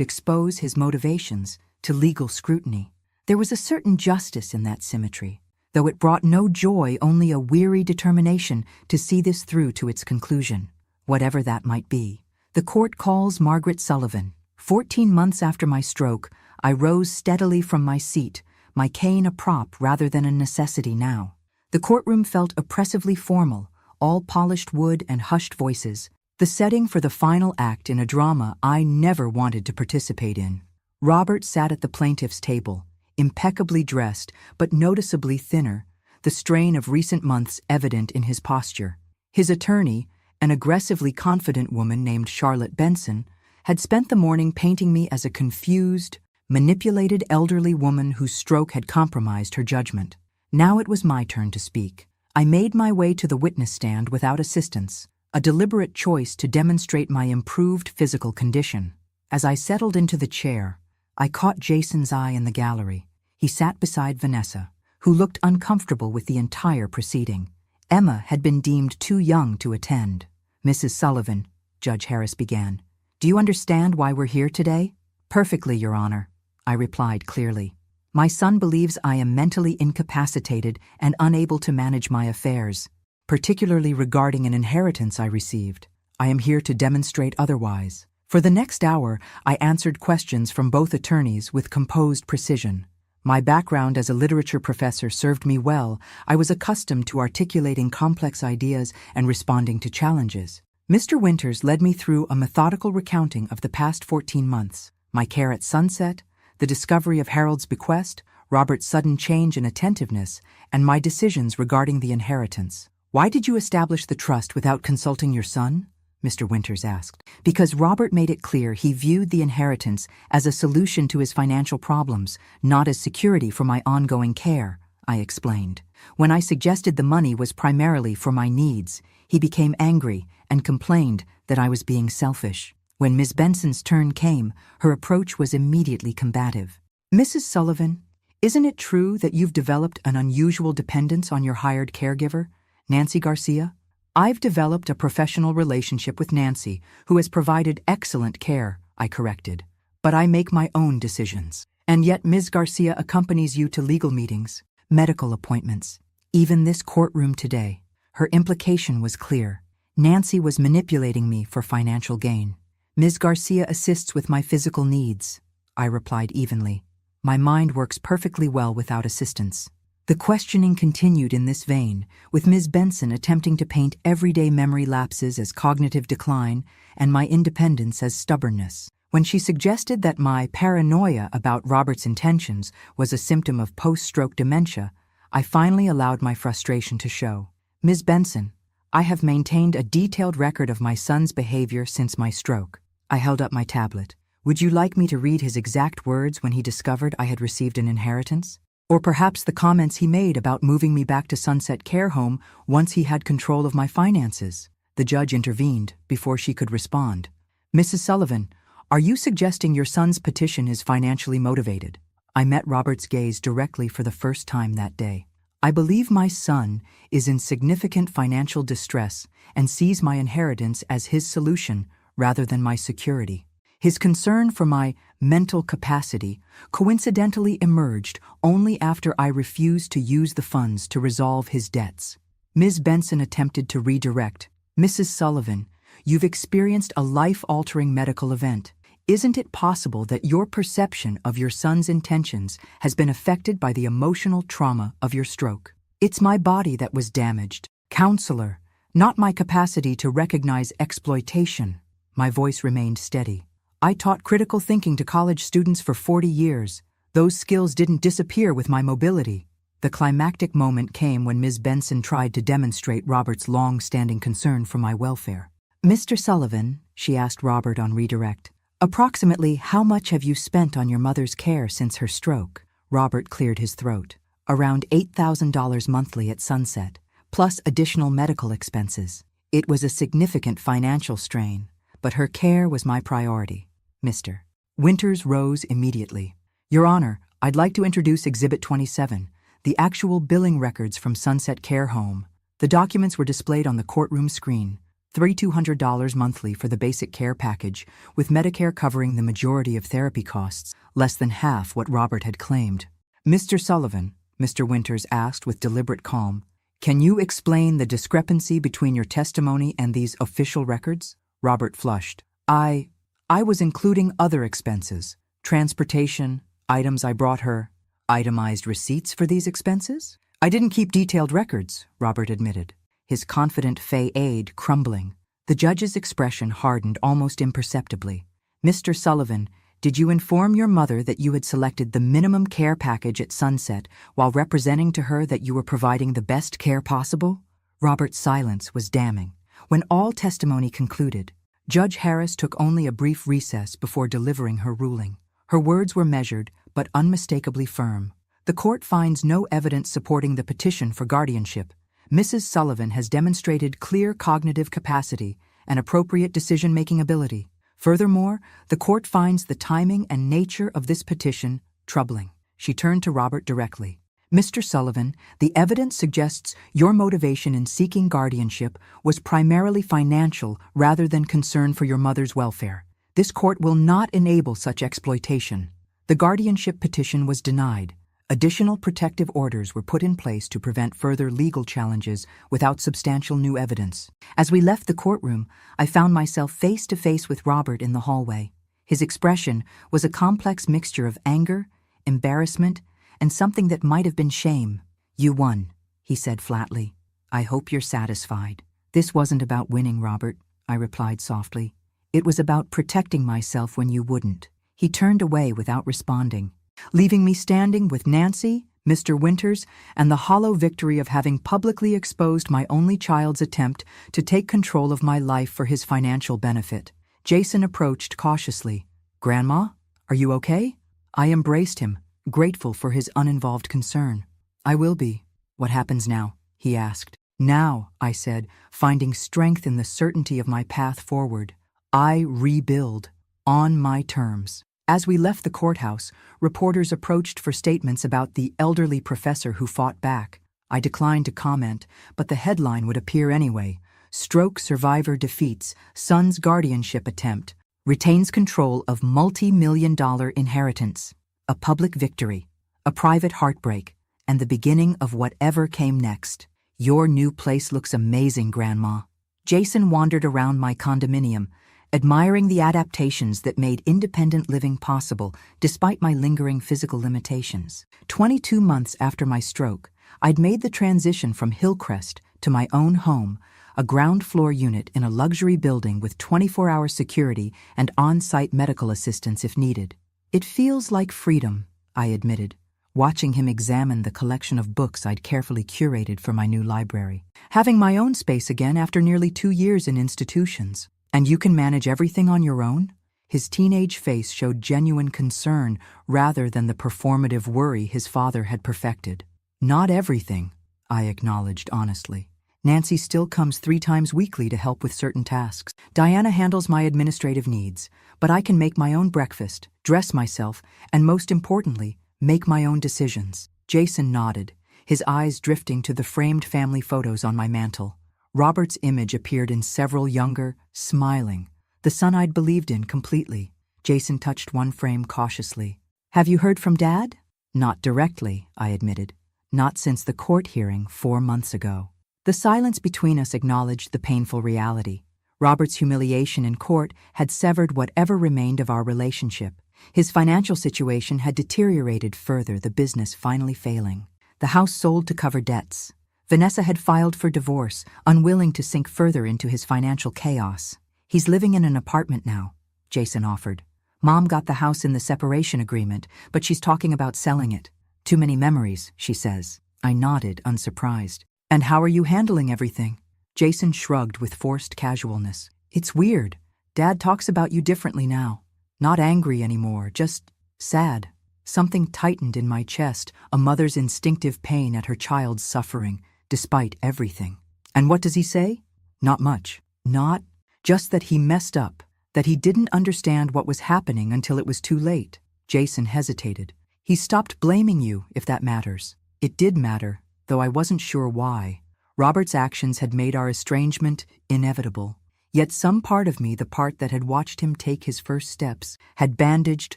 expose his motivations to legal scrutiny. There was a certain justice in that symmetry, though it brought no joy, only a weary determination to see this through to its conclusion, whatever that might be. The court calls Margaret Sullivan. 14 months after my stroke, I rose steadily from my seat, my cane a prop rather than a necessity now. The courtroom felt oppressively formal, all polished wood and hushed voices, the setting for the final act in a drama I never wanted to participate in. Robert sat at the plaintiff's table, impeccably dressed but noticeably thinner, the strain of recent months evident in his posture. His attorney, an aggressively confident woman named Charlotte Benson, had spent the morning painting me as a confused, manipulated elderly woman whose stroke had compromised her judgment. Now it was my turn to speak. I made my way to the witness stand without assistance, a deliberate choice to demonstrate my improved physical condition. As I settled into the chair, I caught Jason's eye in the gallery. He sat beside Vanessa, who looked uncomfortable with the entire proceeding. Emma had been deemed too young to attend. Mrs. Sullivan, Judge Harris began, do you understand why we're here today? Perfectly, Your Honor, I replied clearly. My son believes I am mentally incapacitated and unable to manage my affairs, particularly regarding an inheritance I received. I am here to demonstrate otherwise. For the next hour, I answered questions from both attorneys with composed precision. My background as a literature professor served me well. I was accustomed to articulating complex ideas and responding to challenges. Mr. Winters led me through a methodical recounting of the past 14 months, my care at Sunset, the discovery of Harold's bequest, Robert's sudden change in attentiveness, and my decisions regarding the inheritance. Why did you establish the trust without consulting your son? Mr. Winters asked. Because Robert made it clear he viewed the inheritance as a solution to his financial problems, not as security for my ongoing care, I explained. When I suggested the money was primarily for my needs, he became angry and complained that I was being selfish. When Ms. Benson's turn came, her approach was immediately combative. Mrs. Sullivan, isn't it true that you've developed an unusual dependence on your hired caregiver, Nancy Garcia? I've developed a professional relationship with Nancy, who has provided excellent care, I corrected. But I make my own decisions. And yet Ms. Garcia accompanies you to legal meetings, medical appointments, even this courtroom today. Her implication was clear. Nancy was manipulating me for financial gain. Ms. Garcia assists with my physical needs, I replied evenly. My mind works perfectly well without assistance. The questioning continued in this vein, with Ms. Benson attempting to paint everyday memory lapses as cognitive decline and my independence as stubbornness. When she suggested that my paranoia about Robert's intentions was a symptom of post-stroke dementia, I finally allowed my frustration to show. Ms. Benson, I have maintained a detailed record of my son's behavior since my stroke. I held up my tablet. Would you like me to read his exact words when he discovered I had received an inheritance? Or perhaps the comments he made about moving me back to Sunset Care Home once he had control of my finances? The judge intervened before she could respond. Mrs. Sullivan, are you suggesting your son's petition is financially motivated? I met Robert's gaze directly for the first time that day. I believe my son is in significant financial distress and sees my inheritance as his solution rather than my security. His concern for my mental capacity coincidentally emerged only after I refused to use the funds to resolve his debts. Ms. Benson attempted to redirect, Mrs. Sullivan, you've experienced a life-altering medical event. Isn't it possible that your perception of your son's intentions has been affected by the emotional trauma of your stroke? It's my body that was damaged, counselor, not my capacity to recognize exploitation. My voice remained steady. I taught critical thinking to college students for 40 years. Those skills didn't disappear with my mobility. The climactic moment came when Ms. Benson tried to demonstrate Robert's long-standing concern for my welfare. Mr. Sullivan, she asked Robert on redirect, approximately how much have you spent on your mother's care since her stroke? Robert cleared his throat. Around $8,000 monthly at Sunset, plus additional medical expenses. It was a significant financial strain, but her care was my priority. Mr. Winters rose immediately. Your Honor, I'd like to introduce Exhibit 27, the actual billing records from Sunset Care Home. The documents were displayed on the courtroom screen. $3,200 monthly for the basic care package, with Medicare covering the majority of therapy costs, less than half what Robert had claimed. Mr. Sullivan, Mr. Winters asked with deliberate calm, can you explain the discrepancy between your testimony and these official records? Robert flushed. I was including other expenses, transportation, items I brought her, itemized receipts for these expenses? I didn't keep detailed records, Robert admitted, his confident fade crumbling. The judge's expression hardened almost imperceptibly. Mr. Sullivan, did you inform your mother that you had selected the minimum care package at Sunset while representing to her that you were providing the best care possible? Robert's silence was damning. When all testimony concluded, Judge Harris took only a brief recess before delivering her ruling. Her words were measured, but unmistakably firm. The court finds no evidence supporting the petition for guardianship. Mrs. Sullivan has demonstrated clear cognitive capacity and appropriate decision-making ability. Furthermore, the court finds the timing and nature of this petition troubling. She turned to Robert directly. Mr. Sullivan, the evidence suggests your motivation in seeking guardianship was primarily financial rather than concern for your mother's welfare. This court will not enable such exploitation. The guardianship petition was denied. Additional protective orders were put in place to prevent further legal challenges without substantial new evidence. As we left the courtroom, I found myself face to face with Robert in the hallway. His expression was a complex mixture of anger, embarrassment, and something that might have been shame. You won, he said flatly. I hope you're satisfied. This wasn't about winning, Robert, I replied softly. It was about protecting myself when you wouldn't. He turned away without responding, leaving me standing with Nancy, Mr. Winters, and the hollow victory of having publicly exposed my only child's attempt to take control of my life for his financial benefit. Jason approached cautiously. Grandma, are you okay? I embraced him, grateful for his uninvolved concern. I will be. What happens now? He asked. Now, I said, finding strength in the certainty of my path forward. I rebuild, on my terms. As we left the courthouse, reporters approached for statements about the elderly professor who fought back. I declined to comment, but the headline would appear anyway. Stroke survivor defeats son's guardianship attempt, retains control of multi-million-dollar inheritance. A public victory, a private heartbreak, and the beginning of whatever came next. Your new place looks amazing, Grandma. Jason wandered around my condominium, admiring the adaptations that made independent living possible despite my lingering physical limitations. 22 months after my stroke, I'd made the transition from Hillcrest to my own home, a ground-floor unit in a luxury building with 24-hour security and on-site medical assistance if needed. It feels like freedom, I admitted, watching him examine the collection of books I'd carefully curated for my new library. Having my own space again after nearly 2 years in institutions. And you can manage everything on your own? His teenage face showed genuine concern rather than the performative worry his father had perfected. Not everything, I acknowledged honestly. Nancy still comes 3 times weekly to help with certain tasks. Diana handles my administrative needs, but I can make my own breakfast, dress myself, and most importantly, make my own decisions. Jason nodded, his eyes drifting to the framed family photos on my mantel. Robert's image appeared in several younger, smiling, the son I'd believed in completely. Jason touched one frame cautiously. Have you heard from Dad? Not directly, I admitted. Not since the court hearing 4 months ago. The silence between us acknowledged the painful reality. Robert's humiliation in court had severed whatever remained of our relationship. His financial situation had deteriorated further, the business finally failing. The house sold to cover debts. Vanessa had filed for divorce, unwilling to sink further into his financial chaos. He's living in an apartment now, Jason offered. Mom got the house in the separation agreement, but she's talking about selling it. Too many memories, she says. I nodded, unsurprised. And how are you handling everything? Jason shrugged with forced casualness. It's weird. Dad talks about you differently now. Not angry anymore, just sad. Something tightened in my chest, a mother's instinctive pain at her child's suffering, despite everything. And what does he say? Not much. Not just that he messed up, that he didn't understand what was happening until it was too late. Jason hesitated. He stopped blaming you, if that matters. It did matter, though I wasn't sure why. Robert's actions had made our estrangement inevitable. Yet some part of me, the part that had watched him take his first steps, had bandaged,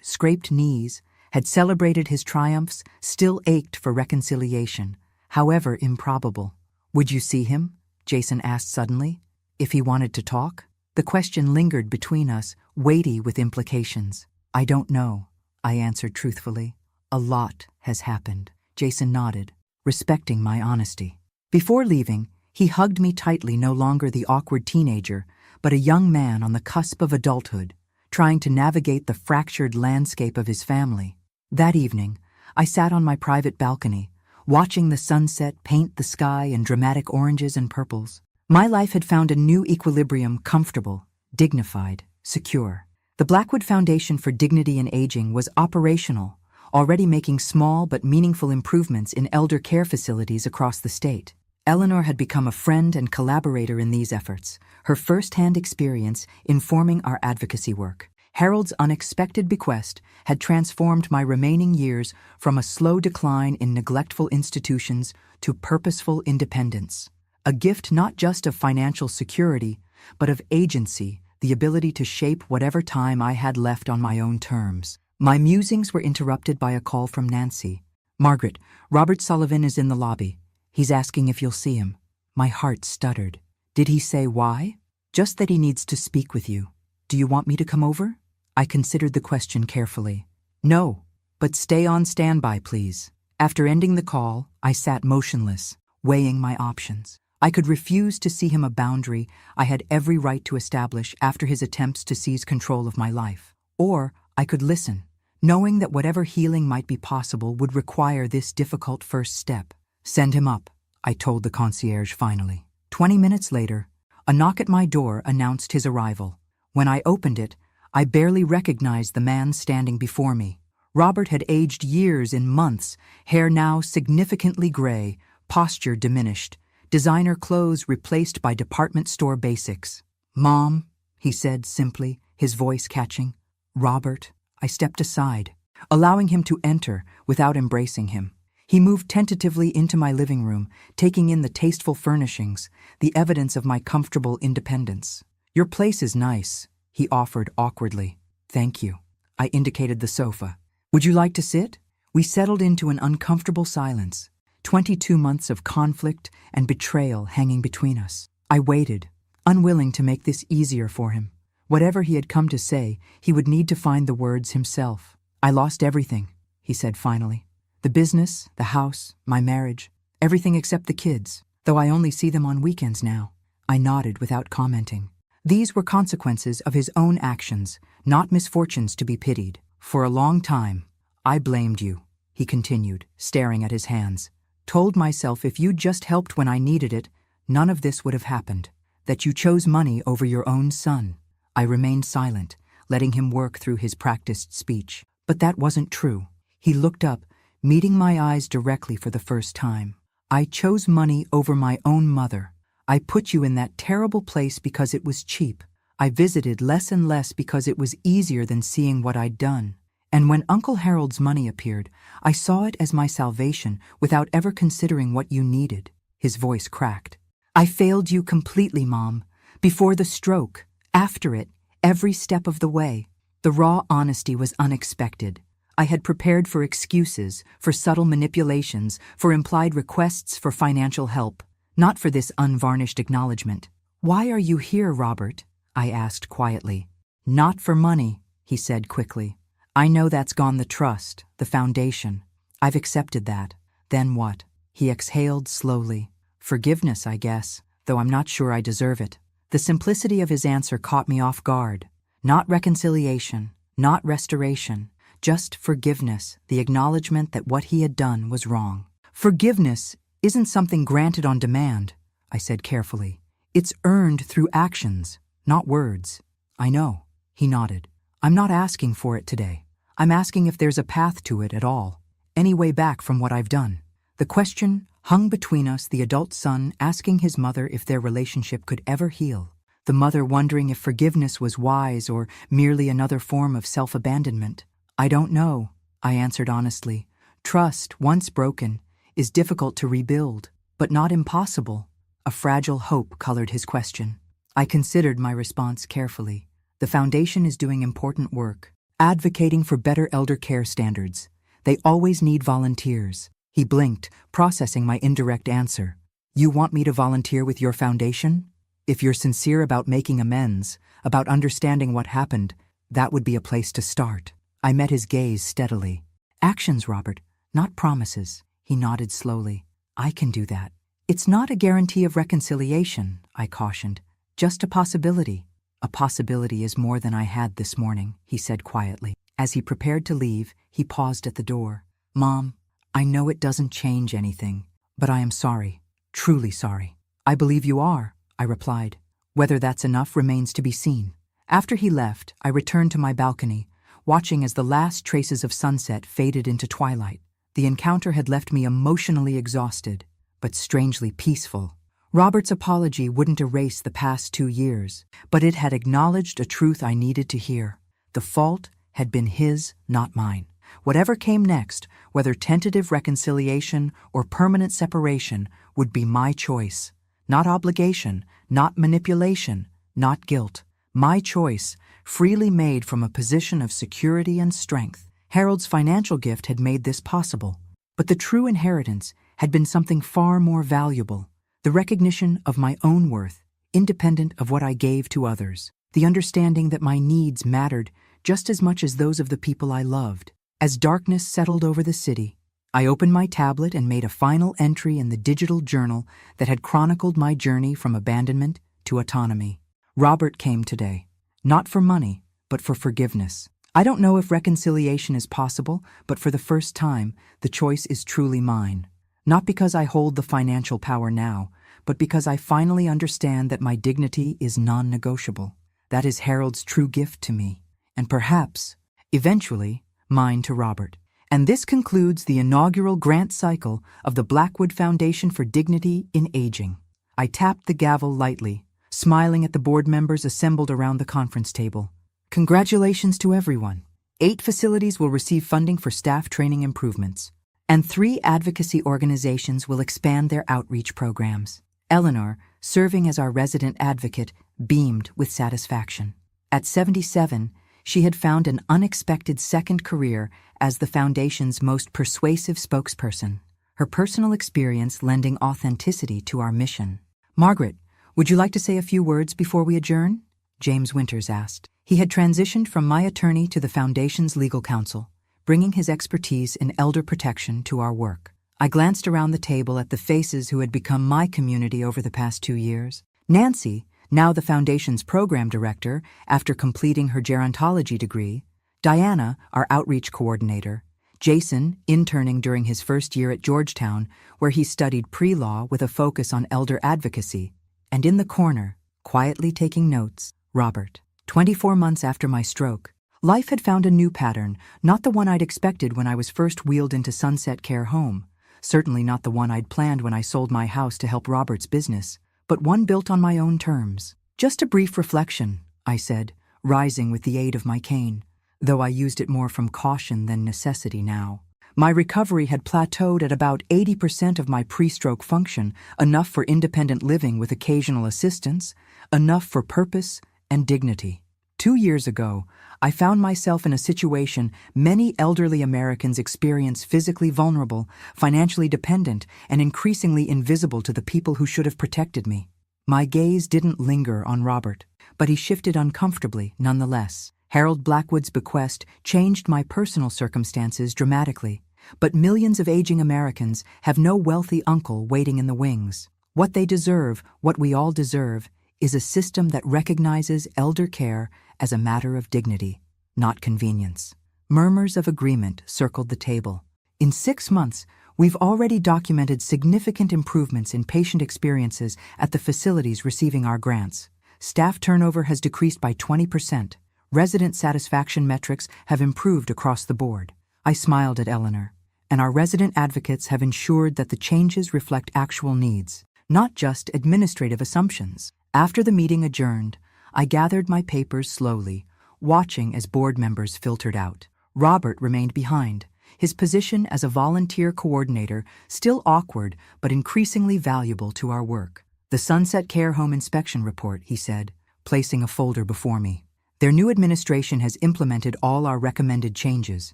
scraped knees, had celebrated his triumphs, still ached for reconciliation, however improbable. Would you see him? Jason asked suddenly. If he wanted to talk? The question lingered between us, weighty with implications. I don't know, I answered truthfully. A lot has happened. Jason nodded, respecting my honesty. Before leaving, he hugged me tightly, no longer the awkward teenager, but a young man on the cusp of adulthood, trying to navigate the fractured landscape of his family. That evening, I sat on my private balcony, watching the sunset paint the sky in dramatic oranges and purples. My life had found a new equilibrium, comfortable, dignified, secure. The Blackwood Foundation for Dignity in Aging was operational, already making small but meaningful improvements in elder care facilities across the state. Eleanor had become a friend and collaborator in these efforts, her first-hand experience informing our advocacy work. Harold's unexpected bequest had transformed my remaining years from a slow decline in neglectful institutions to purposeful independence. A gift not just of financial security, but of agency, the ability to shape whatever time I had left on my own terms. My musings were interrupted by a call from Nancy. Margaret, Robert Sullivan is in the lobby. He's asking if you'll see him. My heart stuttered. Did he say why? Just that he needs to speak with you. Do you want me to come over? I considered the question carefully. No, but stay on standby, please. After ending the call, I sat motionless, weighing my options. I could refuse to see him, a boundary I had every right to establish after his attempts to seize control of my life. Or I could listen, knowing that whatever healing might be possible would require this difficult first step. Send him up, I told the concierge finally. 20 minutes later, a knock at my door announced his arrival. When I opened it, I barely recognized the man standing before me. Robert had aged years in months, hair now significantly gray, posture diminished, designer clothes replaced by department store basics. Mom, he said simply, his voice catching. Robert. I stepped aside, allowing him to enter without embracing him. He moved tentatively into my living room, taking in the tasteful furnishings, the evidence of my comfortable independence. Your place is nice, he offered awkwardly. Thank you. I indicated the sofa. Would you like to sit? We settled into an uncomfortable silence, 22 months of conflict and betrayal hanging between us. I waited, unwilling to make this easier for him. Whatever he had come to say, he would need to find the words himself. I lost everything, he said finally. The business, the house, my marriage, everything except the kids, though I only see them on weekends now. I nodded without commenting. These were consequences of his own actions, not misfortunes to be pitied. For a long time, I blamed you, he continued, staring at his hands. Told myself if you'd just helped when I needed it, none of this would have happened. That you chose money over your own son. I remained silent, letting him work through his practiced speech. But that wasn't true. He looked up, meeting my eyes directly for the first time. I chose money over my own mother. I put you in that terrible place because it was cheap. I visited less and less because it was easier than seeing what I'd done. And when Uncle Harold's money appeared, I saw it as my salvation without ever considering what you needed. His voice cracked. I failed you completely, Mom. Before the stroke. After it, every step of the way. The raw honesty was unexpected. I had prepared for excuses, for subtle manipulations, for implied requests for financial help. not for this unvarnished acknowledgement. "Why are you here, Robert?" I asked quietly. "Not for money," he said quickly. "I know that's gone the trust, the foundation. I've accepted that. Then what?" He exhaled slowly. "Forgiveness, I guess, though I'm not sure I deserve it." The simplicity of his answer caught me off guard. Not reconciliation, not restoration, just forgiveness, the acknowledgement that what he had done was wrong. "Forgiveness isn't something granted on demand," I said carefully. "It's earned through actions, not words." "I know," he nodded. "I'm not asking for it today. I'm asking if there's a path to it at all, any way back from what I've done." The question hung between us, the adult son asking his mother if their relationship could ever heal, the mother wondering if forgiveness was wise or merely another form of self-abandonment. "I don't know," I answered honestly. "Trust, once broken, is difficult to rebuild, but not impossible." A fragile hope colored his question. I considered my response carefully. The foundation is doing important work, advocating for better elder care standards. They always need volunteers. He blinked, processing my indirect answer. "You want me to volunteer with your foundation? If you're sincere about making amends, about understanding what happened, that would be a place to start." I met his gaze steadily. "Actions, Robert, not promises." He nodded slowly. "I can do that." "It's not a guarantee of reconciliation," I cautioned. "Just a possibility." "A possibility is more than I had this morning," he said quietly. As he prepared to leave, he paused at the door. "Mom, I know it doesn't change anything, but I am sorry, truly sorry." "I believe you are," I replied. "Whether that's enough remains to be seen." After he left, I returned to my balcony, watching as the last traces of sunset faded into twilight. The encounter had left me emotionally exhausted, but strangely peaceful. Robert's apology wouldn't erase the past 2 years, but it had acknowledged a truth I needed to hear. The fault had been his, not mine. Whatever came next, whether tentative reconciliation or permanent separation, would be my choice. Not obligation, not manipulation, not guilt. My choice, freely made from a position of security and strength. Harold's financial gift had made this possible, but the true inheritance had been something far more valuable. The recognition of my own worth, independent of what I gave to others. The understanding that my needs mattered just as much as those of the people I loved. As darkness settled over the city, I opened my tablet and made a final entry in the digital journal that had chronicled my journey from abandonment to autonomy. Robert came today, not for money, but for forgiveness. I don't know if reconciliation is possible, but for the first time, the choice is truly mine. Not because I hold the financial power now, but because I finally understand that my dignity is non-negotiable. That is Harold's true gift to me, and perhaps, eventually, mine to Robert. And this concludes the inaugural grant cycle of the Blackwood Foundation for Dignity in Aging. I tapped the gavel lightly, smiling at the board members assembled around the conference table. Congratulations to everyone. 8 facilities will receive funding for staff training improvements, and 3 advocacy organizations will expand their outreach programs. Eleanor, serving as our resident advocate, beamed with satisfaction. At 77, she had found an unexpected second career as the Foundation's most persuasive spokesperson, her personal experience lending authenticity to our mission. "Margaret, would you like to say a few words before we adjourn?" James Winters asked. He had transitioned from my attorney to the Foundation's legal counsel, bringing his expertise in elder protection to our work. I glanced around the table at the faces who had become my community over the past 2 years. Nancy, now the Foundation's program director after completing her gerontology degree, Diana, our outreach coordinator, Jason, interning during his first year at Georgetown, where he studied pre-law with a focus on elder advocacy, and in the corner, quietly taking notes, Robert. 24 months after my stroke, life had found a new pattern, not the one I'd expected when I was first wheeled into Sunset Care Home, certainly not the one I'd planned when I sold my house to help Robert's business, but one built on my own terms. "Just a brief reflection," I said, rising with the aid of my cane, though I used it more from caution than necessity now. My recovery had plateaued at about 80% of my pre-stroke function, enough for independent living with occasional assistance, enough for purpose and dignity. 2 years ago, I found myself in a situation many elderly Americans experience: physically vulnerable, financially dependent, and increasingly invisible to the people who should have protected me. My gaze didn't linger on Robert, but he shifted uncomfortably nonetheless. Harold Blackwood's bequest changed my personal circumstances dramatically, but millions of aging Americans have no wealthy uncle waiting in the wings. What they deserve, what we all deserve, is a system that recognizes elder care as a matter of dignity, not convenience. Murmurs of agreement circled the table. In 6 months, we've already documented significant improvements in patient experiences at the facilities receiving our grants. Staff turnover has decreased by 20%. Resident satisfaction metrics have improved across the board. I smiled at Eleanor, and our resident advocates have ensured that the changes reflect actual needs, not just administrative assumptions. After the meeting adjourned, I gathered my papers slowly, watching as board members filtered out. Robert remained behind, his position as a volunteer coordinator still awkward but increasingly valuable to our work. "The Sunset Care Home Inspection Report," he said, placing a folder before me. "Their new administration has implemented all our recommended changes.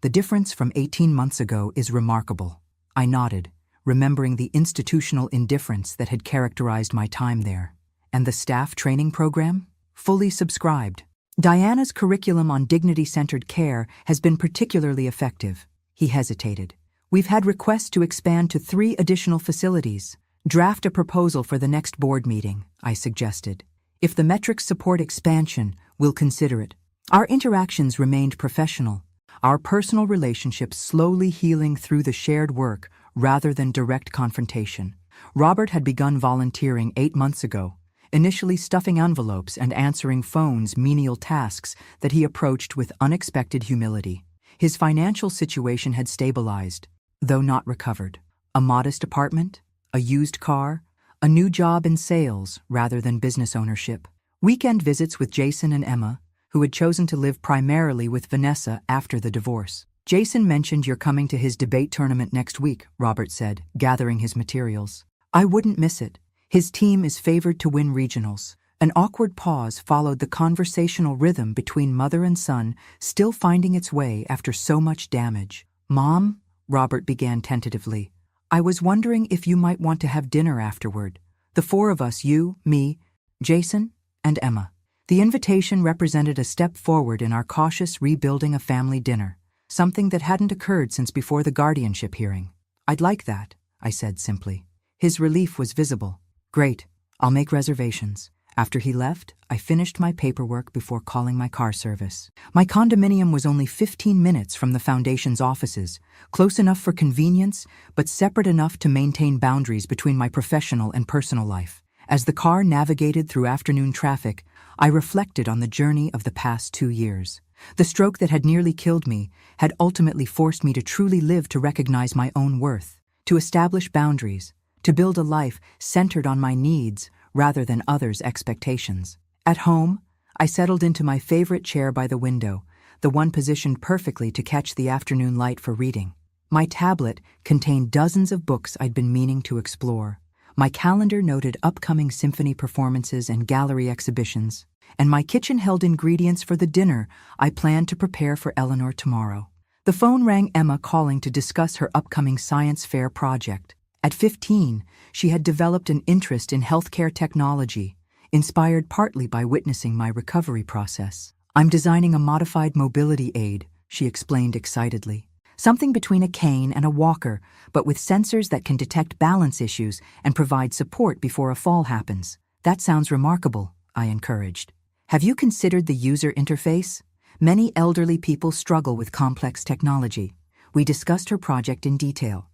The difference from 18 months ago is remarkable." I nodded, remembering the institutional indifference that had characterized my time there. "And the staff training program?" "Fully subscribed. Diana's curriculum on dignity-centered care has been particularly effective." He hesitated. "We've had requests to expand to 3 additional facilities. Draft a proposal for the next board meeting," I suggested. "If the metrics support expansion, we'll consider it." Our interactions remained professional, our personal relationships slowly healing through the shared work rather than direct confrontation. Robert had begun volunteering 8 months ago, initially stuffing envelopes and answering phones, menial tasks that he approached with unexpected humility. His financial situation had stabilized, though not recovered. A modest apartment, a used car, a new job in sales rather than business ownership. Weekend visits with Jason and Emma, who had chosen to live primarily with Vanessa after the divorce. "Jason mentioned you're coming to his debate tournament next week," Robert said, gathering his materials. "I wouldn't miss it. His team is favored to win regionals." An awkward pause followed the conversational rhythm between mother and son, still finding its way after so much damage. "Mom," Robert began tentatively, "I was wondering if you might want to have dinner afterward. The 4 of us, you, me, Jason, and Emma." The invitation represented a step forward in our cautious rebuilding a family dinner, something that hadn't occurred since before the guardianship hearing. "I'd like that," I said simply. His relief was visible. "Great, I'll make reservations." After he left, I finished my paperwork before calling my car service. My condominium was only 15 minutes from the foundation's offices, close enough for convenience, but separate enough to maintain boundaries between my professional and personal life. As the car navigated through afternoon traffic, I reflected on the journey of the past 2 years. The stroke that had nearly killed me had ultimately forced me to truly live, to recognize my own worth, to establish boundaries, to build a life centered on my needs rather than others' expectations. At home, I settled into my favorite chair by the window, the one positioned perfectly to catch the afternoon light for reading. My tablet contained dozens of books I'd been meaning to explore. My calendar noted upcoming symphony performances and gallery exhibitions, and my kitchen held ingredients for the dinner I planned to prepare for Eleanor tomorrow. The phone rang, Emma calling to discuss her upcoming science fair project. At 15, she had developed an interest in healthcare technology, inspired partly by witnessing my recovery process. "I'm designing a modified mobility aid," she explained excitedly. "Something between a cane and a walker, but with sensors that can detect balance issues and provide support before a fall happens." "That sounds remarkable," I encouraged. "Have you considered the user interface? Many elderly people struggle with complex technology." We discussed her project in detail,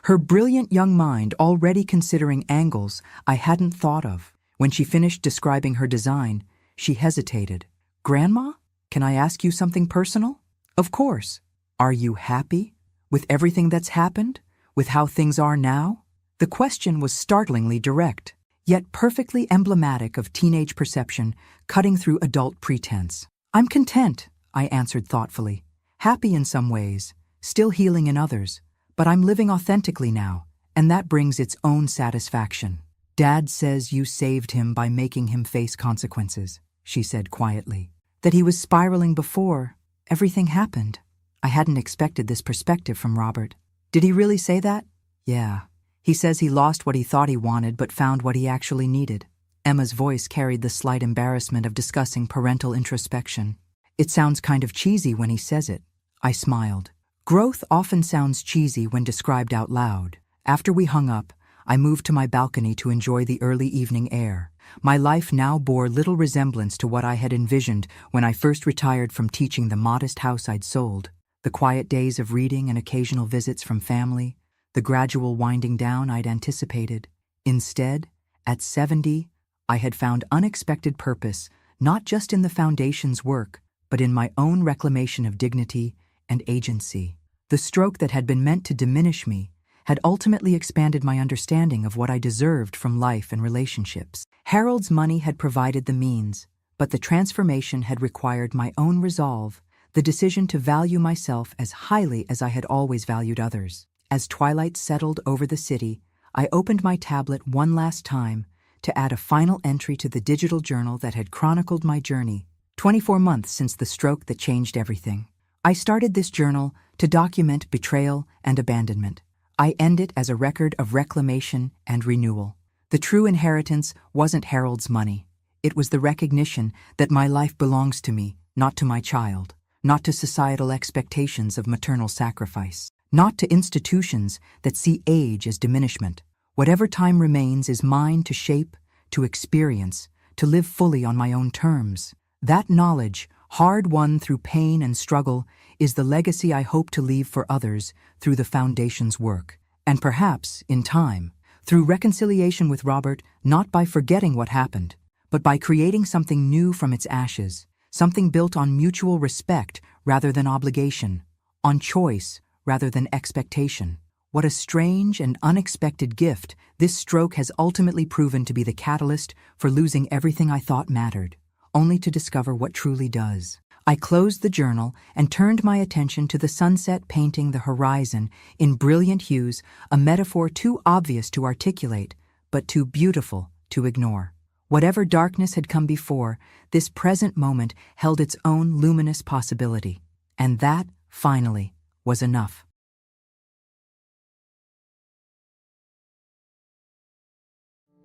her brilliant young mind already considering angles I hadn't thought of. When she finished describing her design, she hesitated. "Grandma, can I ask you something personal?" "Of course. Are you happy with everything that's happened, with how things are now?" The question was startlingly direct, yet perfectly emblematic of teenage perception cutting through adult pretense. "I'm content," I answered thoughtfully. "Happy in some ways, still healing in others. But I'm living authentically now, and that brings its own satisfaction." "Dad says you saved him by making him face consequences," she said quietly. that he was spiraling before everything happened. I hadn't expected this perspective from Robert. Did he really say that? Yeah. He says he lost what he thought he wanted but found what he actually needed. Emma's voice carried the slight embarrassment of discussing parental introspection. It sounds kind of cheesy when he says it. I smiled. Growth often sounds cheesy when described out loud. After we hung up, I moved to my balcony to enjoy the early evening air. My life now bore little resemblance to what I had envisioned when I first retired from teaching the modest house I'd sold. The quiet days of reading and occasional visits from family, the gradual winding down I'd anticipated. Instead, at 70, I had found unexpected purpose, not just in the foundation's work, but in my own reclamation of dignity and agency. The stroke that had been meant to diminish me had ultimately expanded my understanding of what I deserved from life and relationships. Harold's money had provided the means, but the transformation had required my own resolve, the decision to value myself as highly as I had always valued others. As twilight settled over the city, I opened my tablet one last time to add a final entry to the digital journal that had chronicled my journey, 24 months since the stroke that changed everything. I started this journal to document betrayal and abandonment. I end it as a record of reclamation and renewal. The true inheritance wasn't Harold's money. It was the recognition that my life belongs to me, not to my child, not to societal expectations of maternal sacrifice, not to institutions that see age as diminishment. Whatever time remains is mine to shape, to experience, to live fully on my own terms. That knowledge, hard-won through pain and struggle, is the legacy I hope to leave for others through the Foundation's work. And perhaps, in time, through reconciliation with Robert, not by forgetting what happened, but by creating something new from its ashes, something built on mutual respect rather than obligation, on choice rather than expectation. What a strange and unexpected gift this stroke has ultimately proven to be the catalyst for losing everything I thought mattered, only to discover what truly does. I closed the journal and turned my attention to the sunset painting the horizon in brilliant hues, a metaphor too obvious to articulate, but too beautiful to ignore. Whatever darkness had come before, this present moment held its own luminous possibility. And that, finally, was enough.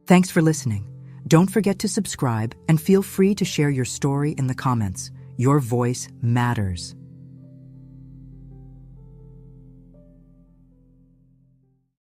Thanks for listening. Don't forget to subscribe and feel free to share your story in the comments. Your voice matters.